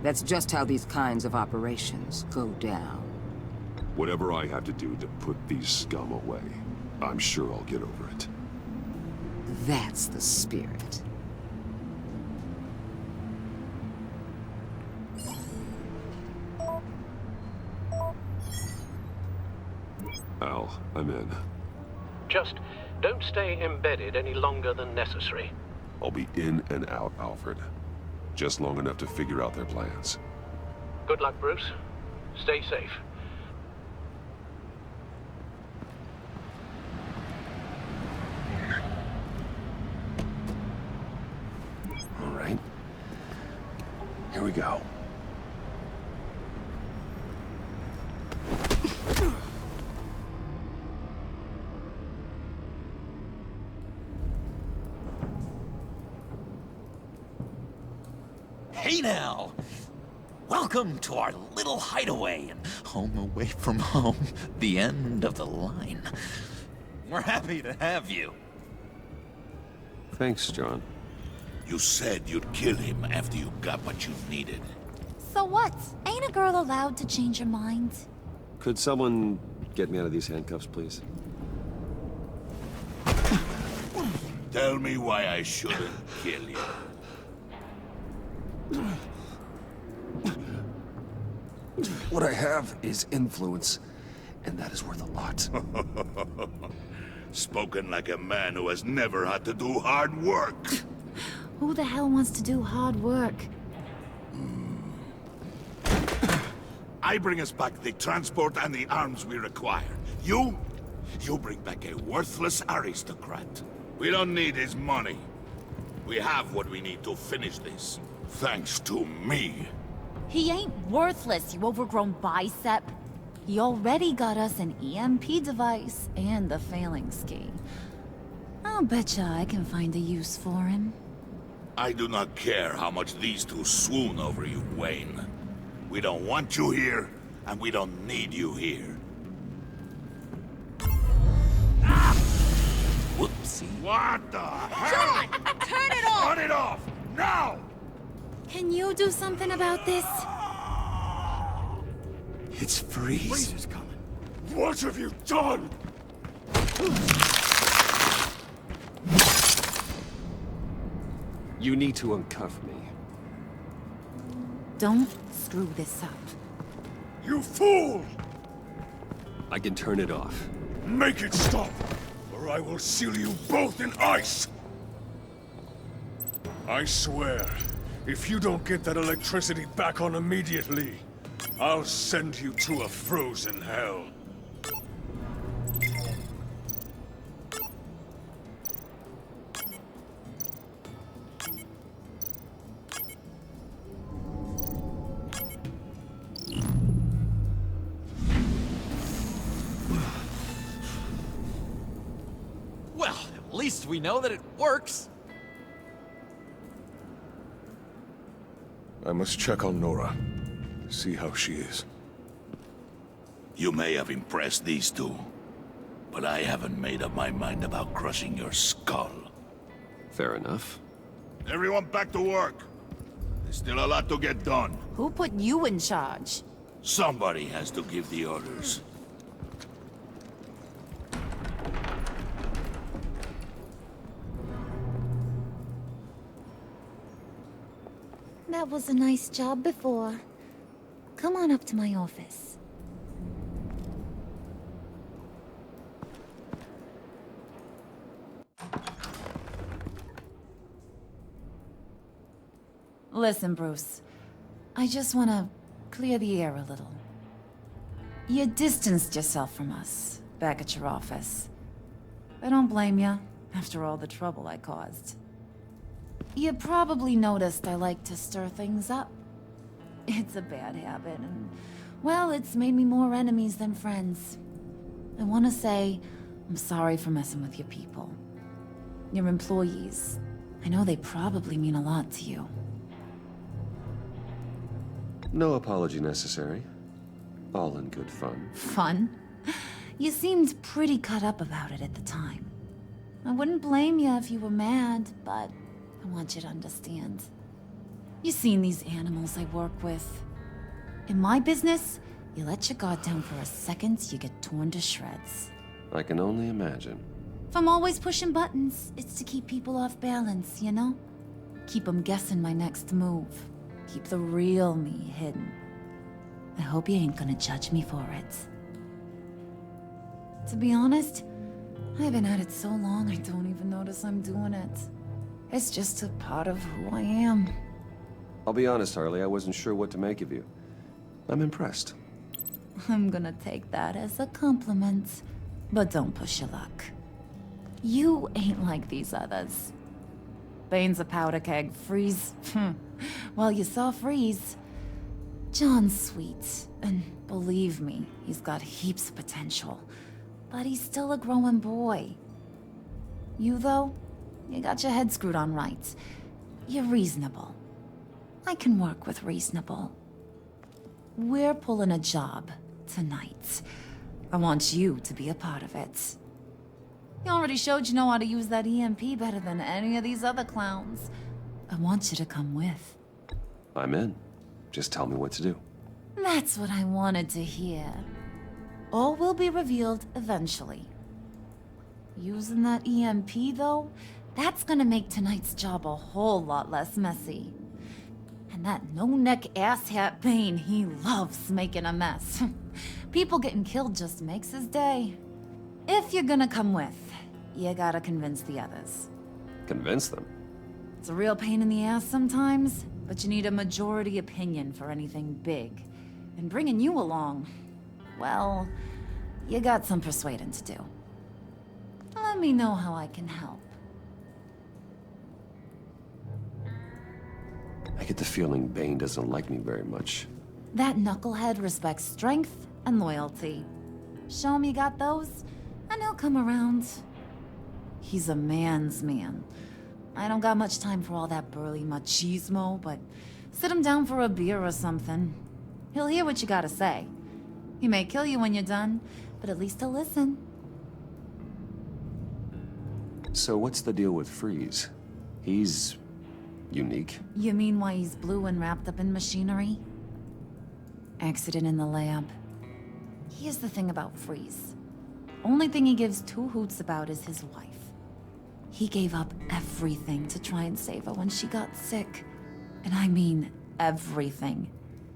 That's just how these kinds of operations go down. Whatever I have to do to put these scum away, I'm sure I'll get over it. That's the spirit. Al, I'm in. Just don't stay embedded any longer than necessary. I'll be in and out, Alfred. Just long enough to figure out their plans. Good luck, Bruce. Stay safe. All right. Here we go. Hey now! Welcome to our little hideaway and home away from home, the end of the line. We're happy to have you. Thanks, John. You said you'd kill him after you got what you needed. So what? Ain't a girl allowed to change her mind? Could someone get me out of these handcuffs, please? Tell me why I shouldn't kill you. What I have is influence, and that is worth a lot. Spoken like a man who has never had to do hard work. Who the hell wants to do hard work? I bring us back the transport and the arms we require. You bring back a worthless aristocrat. We don't need his money. We have what we need to finish this. Thanks to me. He ain't worthless, you overgrown bicep. He already got us an EMP device and the failing ski. I'll betcha I can find a use for him. I do not care how much these two swoon over you, Wayne. We don't want you here, and we don't need you here. Whoopsie. What the hell? John! Turn it off! Turn it off! Now! Can you do something about this? It's Freeze. Freeze is coming. What have you done? You need to uncuff me. Don't screw this up. You fool! I can turn it off. Make it stop, or I will seal you both in ice! I swear, if you don't get that electricity back on immediately, I'll send you to a frozen hell. Well, at least we know that it works. I must check on Nora. See how she is. You may have impressed these two, but I haven't made up my mind about crushing your skull. Fair enough. Everyone back to work. There's still a lot to get done. Who put you in charge? Somebody has to give the orders. That was a nice job before. Come on up to my office. Listen, Bruce. I just want to clear the air a little. You distanced yourself from us, back at your office. I don't blame you, after all the trouble I caused. You probably noticed I like to stir things up. It's a bad habit, and, well, it's made me more enemies than friends. I want to say, I'm sorry for messing with your people. Your employees. I know they probably mean a lot to you. No apology necessary. All in good fun. Fun? You seemed pretty cut up about it at the time. I wouldn't blame you if you were mad, but I want you to understand. You've seen these animals I work with. In my business, you let your guard down for a second, you get torn to shreds. I can only imagine. If I'm always pushing buttons, it's to keep people off balance, you know? Keep them guessing my next move. Keep the real me hidden. I hope you ain't gonna judge me for it. To be honest, I've been at it so long I don't even notice I'm doing it. It's just a part of who I am. I'll be honest, Harley, I wasn't sure what to make of you. I'm impressed. I'm gonna take that as a compliment. But don't push your luck. You ain't like these others. Bane's a powder keg. Freeze. Well, you saw Freeze. John's sweet, and believe me, he's got heaps of potential. But he's still a growing boy. You, though, you got your head screwed on right. You're reasonable. I can work with reasonable. We're pulling a job tonight. I want you to be a part of it. You already showed you know how to use that EMP better than any of these other clowns. I want you to come with. I'm in. Just tell me what to do. That's what I wanted to hear. All will be revealed eventually. Using that EMP, though, that's gonna make tonight's job a whole lot less messy. And that no-neck asshat Bane, he loves making a mess. People getting killed just makes his day. If you're gonna come with, you gotta convince the others. Convince them? It's a real pain in the ass sometimes, but you need a majority opinion for anything big. And bringing you along, well, you got some persuading to do. Let me know how I can help. I get the feeling Bane doesn't like me very much. That knucklehead respects strength and loyalty. Show him you got those, and he'll come around. He's a man's man. I don't got much time for all that burly machismo, but sit him down for a beer or something. He'll hear what you gotta say. He may kill you when you're done, but at least he'll listen. So what's the deal with Freeze? He's unique. You mean why he's blue and wrapped up in machinery? Accident in the lab. Here's the thing about Freeze. Only thing he gives two hoots about is his wife. He gave up everything to try and save her when she got sick. And I mean everything.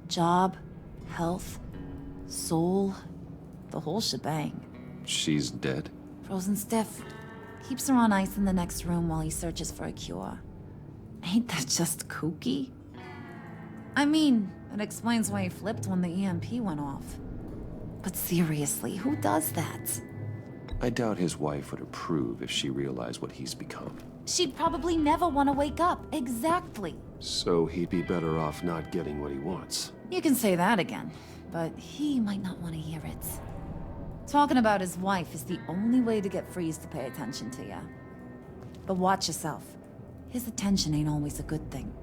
Job, health, soul, the whole shebang. She's dead? Frozen stiff. Keeps her on ice in the next room while he searches for a cure. Ain't that just kooky? I mean, it explains why he flipped when the EMP went off. But seriously, who does that? I doubt his wife would approve if she realized what he's become. She'd probably never want to wake up. Exactly. So he'd be better off not getting what he wants. You can say that again, but he might not want to hear it. Talking about his wife is the only way to get Freeze to pay attention to ya. But watch yourself. His attention ain't always a good thing.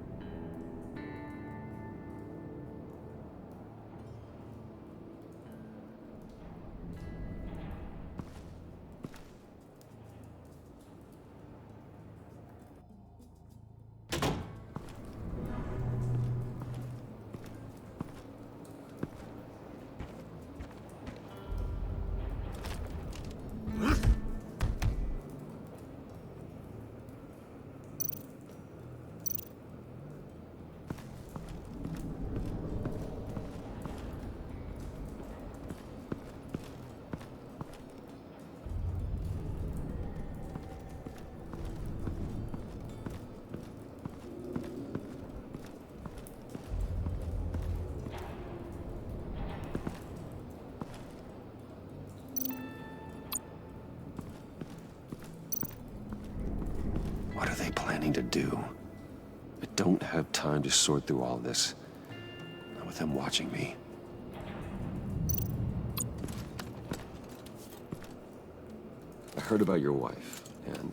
What are they planning to do? I don't have time to sort through all this. Not with him watching me. I heard about your wife, and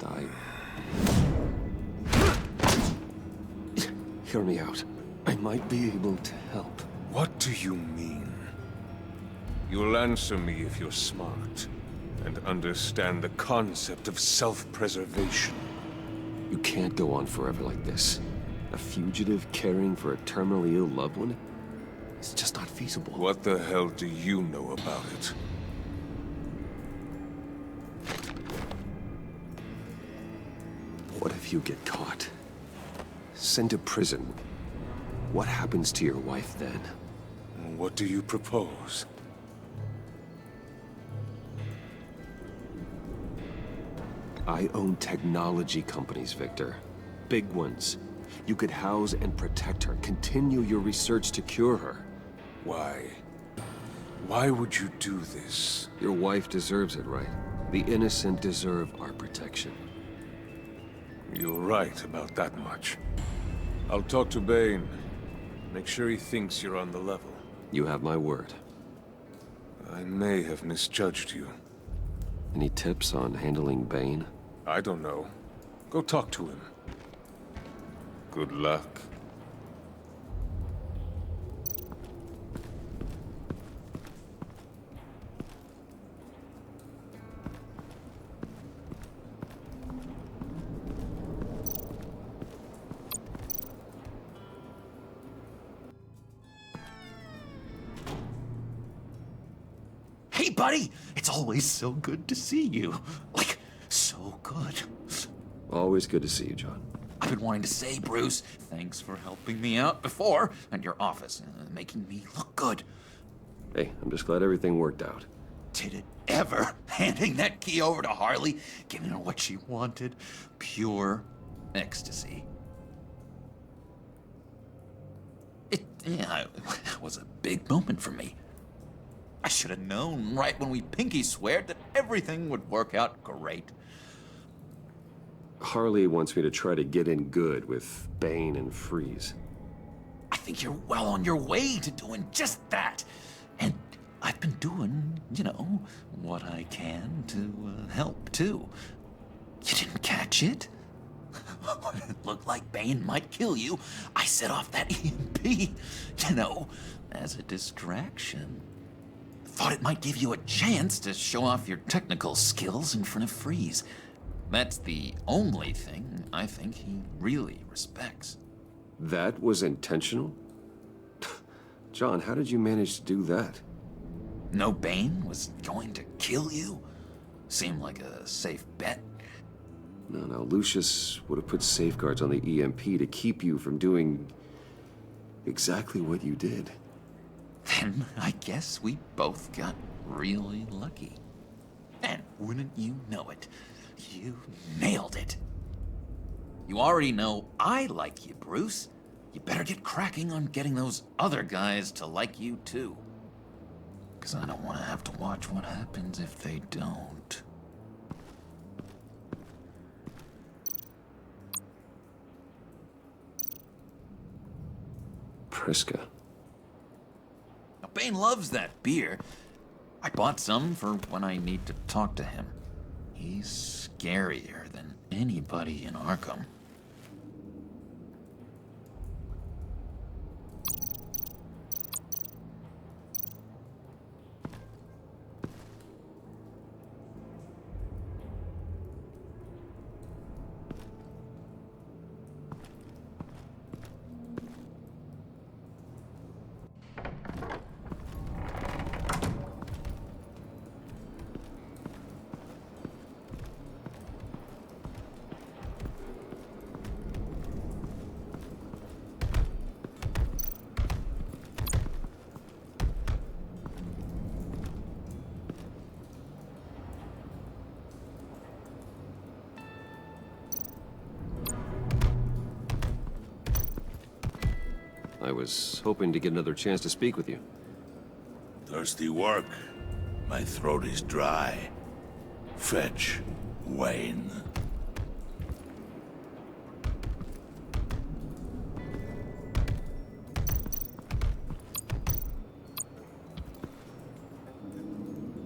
Hear me out. I might be able to help. What do you mean? You'll answer me if you're smart and understand the concept of self-preservation. You can't go on forever like this. A fugitive caring for a terminally ill loved one? It's just not feasible. What the hell do you know about it? What if you get caught? Sent to prison? What happens to your wife then? What do you propose? I own technology companies, Victor. Big ones. You could house and protect her, continue your research to cure her. Why? Why would you do this? Your wife deserves it, right? The innocent deserve our protection. You're right about that much. I'll talk to Bane. Make sure he thinks you're on the level. You have my word. I may have misjudged you. Any tips on handling Bane? I don't know. Go talk to him. Good luck. Hey, buddy! It's always so good to see you. Like, so good. Always good to see you, John. I've been wanting to say, Bruce, thanks for helping me out before at your office, making me look good. Hey, I'm just glad everything worked out. Did it ever? Handing that key over to Harley, giving her what she wanted. Pure ecstasy. It was a big moment for me. I should have known right when we pinky sweared that everything would work out great. Harley wants me to try to get in good with Bane and Freeze. I think you're well on your way to doing just that. And I've been doing, what I can to help, too. You didn't catch it? It looked like Bane might kill you. I set off that EMP, as a distraction. Thought it might give you a chance to show off your technical skills in front of Freeze. That's the only thing I think he really respects. That was intentional? John, how did you manage to do that? No Bane was going to kill you? Seemed like a safe bet. No, Lucius would have put safeguards on the EMP to keep you from doing exactly what you did. Then I guess we both got really lucky. And wouldn't you know it, you nailed it. You already know I like you, Bruce. You better get cracking on getting those other guys to like you too. 'Cause I don't want to have to watch what happens if they don't. Priska. Now, Bane loves that beer. I bought some for when I need to talk to him. He's scarier than anybody in Arkham. I was hoping to get another chance to speak with you. Thirsty work. My throat is dry. Fetch, Wayne.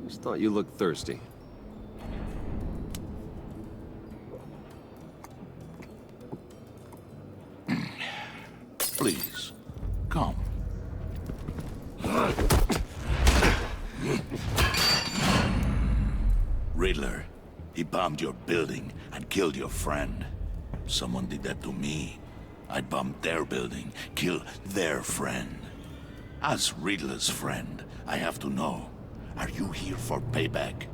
Just thought you looked thirsty. Please, come. Riddler, he bombed your building and killed your friend. Someone did that to me. I'd bomb their building, kill their friend. As Riddler's friend, I have to know, are you here for payback?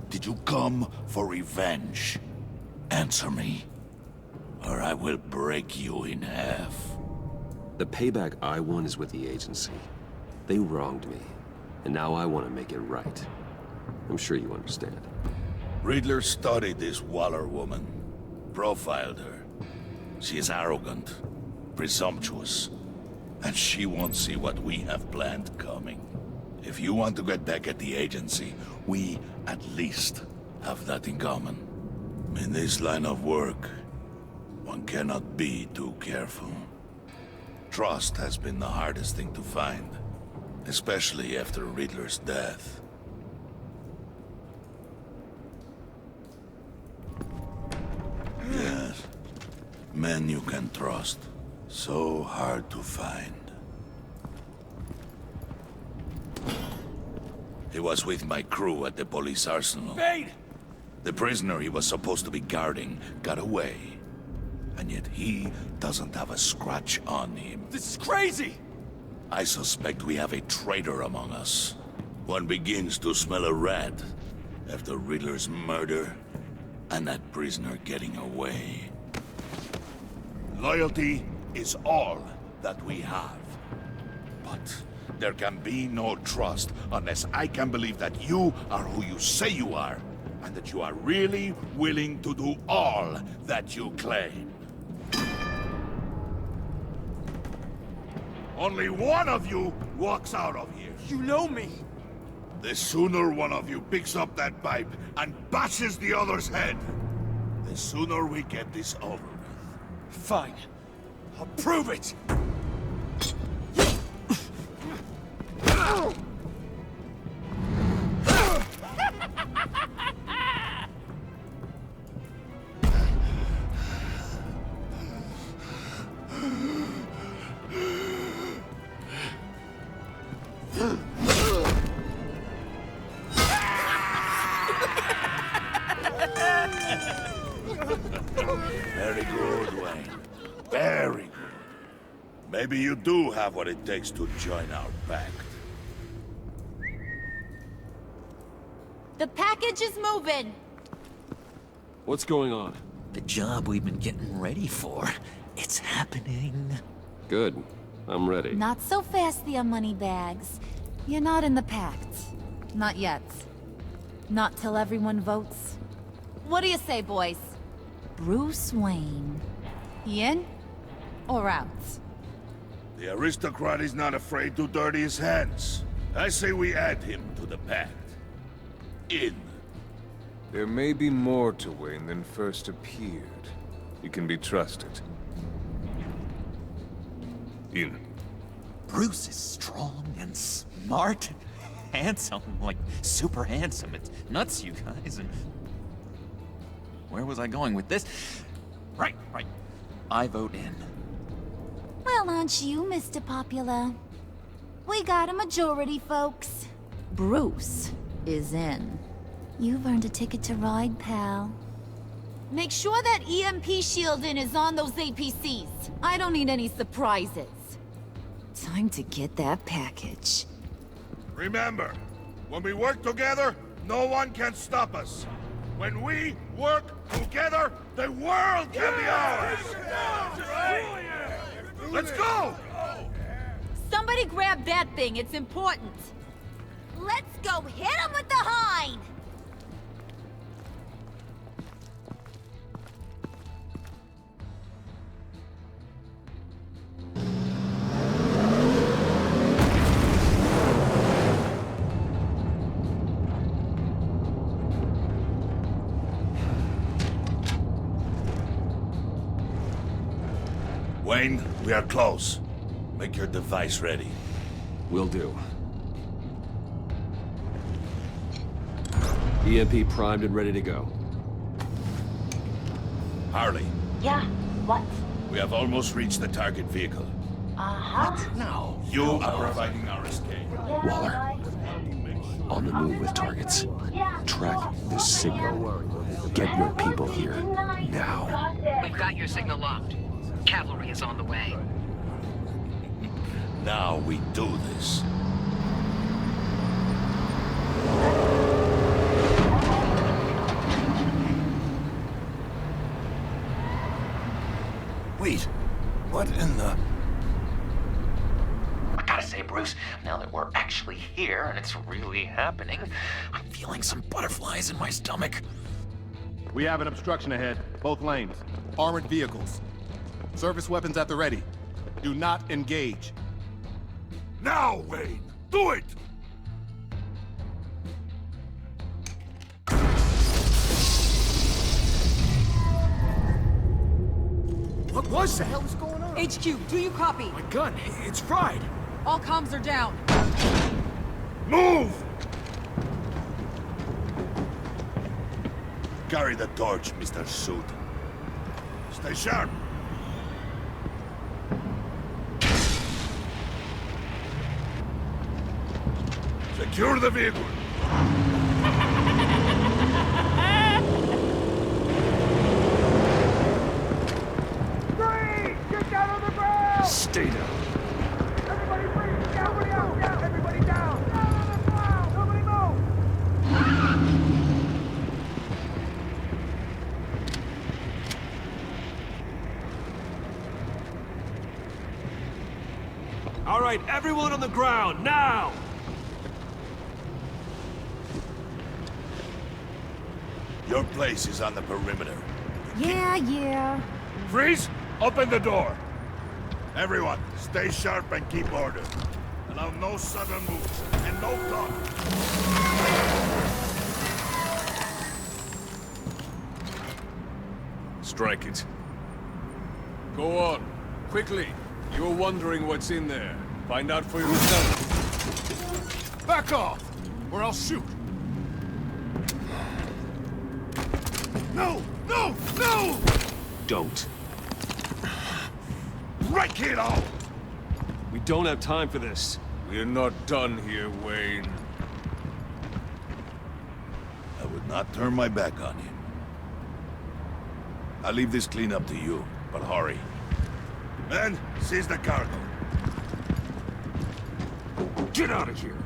Did you come for revenge? Answer me, or I will break you in half. The payback I want is with the agency. They wronged me, and now I want to make it right. I'm sure you understand. Riddler studied this Waller woman, profiled her. She is arrogant, presumptuous, and she won't see what we have planned coming. If you want to get back at the agency, we at least have that in common. In this line of work, one cannot be too careful. Trust has been the hardest thing to find, especially after Riddler's death. Yes, men you can trust. So hard to find. He was with my crew at the police arsenal. Bane! The prisoner he was supposed to be guarding got away. And yet he doesn't have a scratch on him. This is crazy! I suspect we have a traitor among us. One begins to smell a rat after Riddler's murder and that prisoner getting away. Loyalty is all that we have. But there can be no trust unless I can believe that you are who you say you are, and that you are really willing to do all that you claim. Only one of you walks out of here. You know me. The sooner one of you picks up that pipe and bashes the other's head, the sooner we get this over with. Fine. I'll prove it! Very good, Wayne. Very good. Maybe you do have what it takes to join our pact. The package is moving. What's going on? The job we've been getting ready for. It's happening. Good. I'm ready. Not so fast, the moneybags. You're not in the pact. Not yet. Not till everyone votes. What do you say, boys? Bruce Wayne. In or out? The aristocrat is not afraid to dirty his hands. I say we add him to the pact. In. There may be more to Wayne than first appeared. He can be trusted. In. Bruce is strong and smart and handsome, like super handsome. It's nuts, you guys. And where was I going with this? Right. I vote in. Well, aren't you, Mr. Popular? We got a majority, folks. Bruce is in. You've earned a ticket to ride, pal. Make sure that EMP shielding is on those APCs. I don't need any surprises. Time to get that package. Remember, when we work together, no one can stop us. When we work together, the world can be ours! Let's go! Somebody grab that thing, it's important. Let's go hit him with the hind! Wayne, we are close. Make your device ready. Will do. EMP primed and ready to go. Harley, Yeah, what? we have almost reached the target vehicle. Uh-huh. No. You are providing our escape. Waller. On the move with targets. Track this signal. Get your people here. Now. We've got your signal locked. Cavalry is on the way. Now we do this. Wait, what in the... I gotta say, Bruce, now that we're actually here and it's really happening, I'm feeling some butterflies in my stomach. We have an obstruction ahead, both lanes. Armored vehicles. Service weapons at the ready. Do not engage. Now, Wayne! Do it! What was that? What the hell is going on? HQ, do you copy? My gun, it's fried. All comms are down. Move! Carry the torch, Mr. Suit. Stay sharp. Secure the vehicle. Get down on the ground! Stay down. Everybody breathe! Everybody out! Down! Everybody down! Down on the ground! Nobody move! All right, everyone on the ground, now! Your place is on the perimeter. Yeah. Freeze! Open the door! Everyone, stay sharp and keep order. Allow no sudden moves, and no talk. Strike it. Go on. Quickly. You're wondering what's in there. Find out for yourself. Back off, or I'll shoot. No! No! No! Don't. Right, kiddo! We don't have time for this. We're not done here, Wayne. I would not turn my back on him. I'll leave this clean up to you, but hurry. Men, seize the cargo. Get out of here.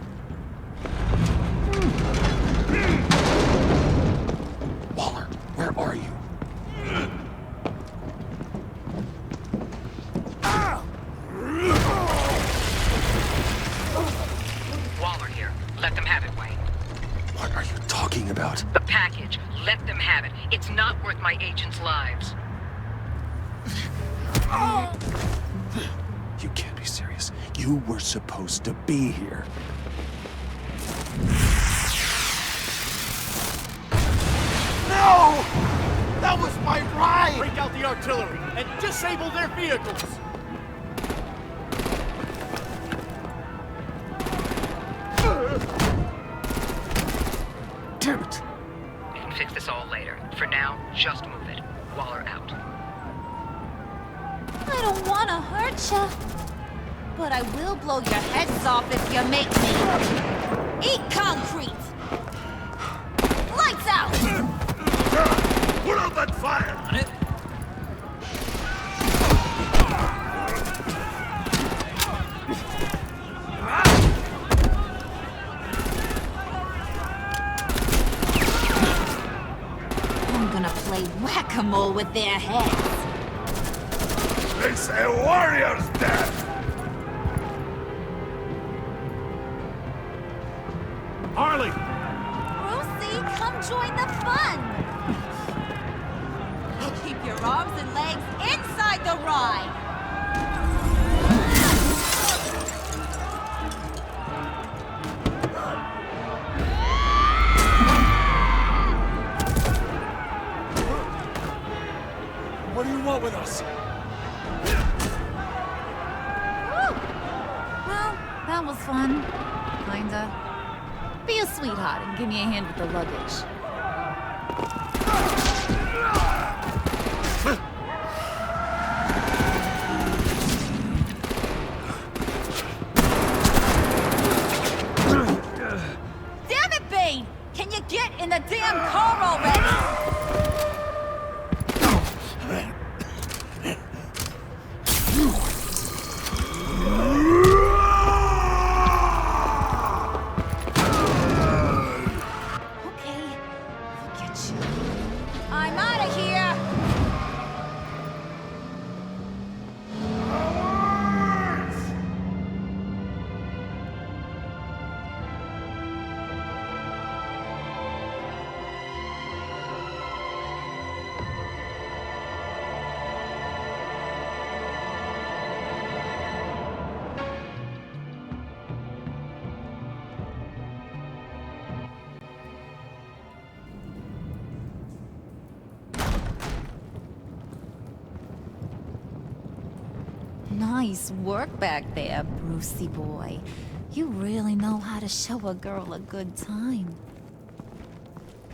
Waller, where are you? Waller here. Let them have it, Wayne. What are you talking talking about? The package. Let them have it. It's not worth my agents' lives. You can't be serious. You were supposed to be here. No! That was my ride! Break out the artillery and disable their vehicles! Damn it! We can fix this all later. For now, just move it. Waller out. I don't want to hurt ya, but I will blow your heads off if you make me. Eat concrete! Lights out! Put out that fire! On it. I'm gonna play whack-a-mole with their heads. It's a warrior's death! Harley! Brucey, come join the fun! Keep your arms and legs inside the ride! What do you want with us? Well, that was fun. Kinda. Be a sweetheart and give me a hand with the luggage. Damn it, Bane! Can you get in the damn car already? I'm out of here! Nice work back there, Brucey boy. You really know how to show a girl a good time.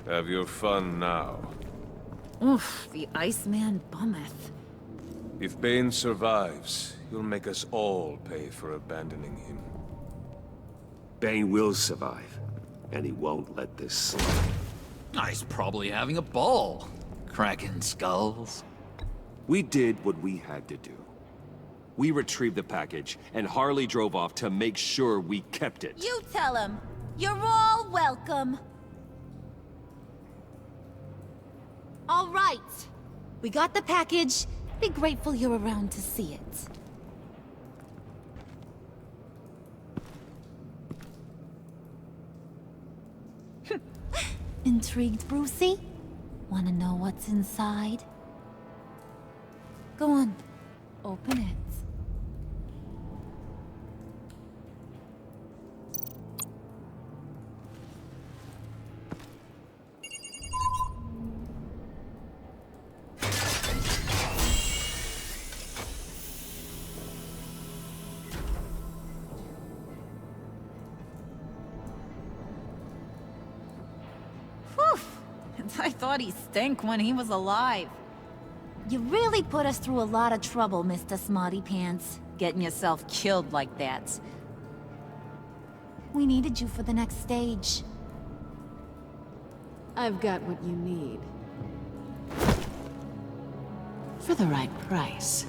Have your fun now. Oof, the Iceman bummeth. If Bane survives, he'll make us all pay for abandoning him. Bane will survive, and he won't let this slide. He's probably having a ball. Cracking skulls. We did what we had to do. We retrieved the package, and Harley drove off to make sure we kept it. You tell him. You're all welcome. All right. We got the package. Be grateful you're around to see it. Intrigued, Brucey? Wanna know what's inside? Go on. Open it. I thought he stank when he was alive. You really put us through a lot of trouble, Mr. Smarty Pants, getting yourself killed like that. We needed you for the next stage. I've got what you need. For the right price.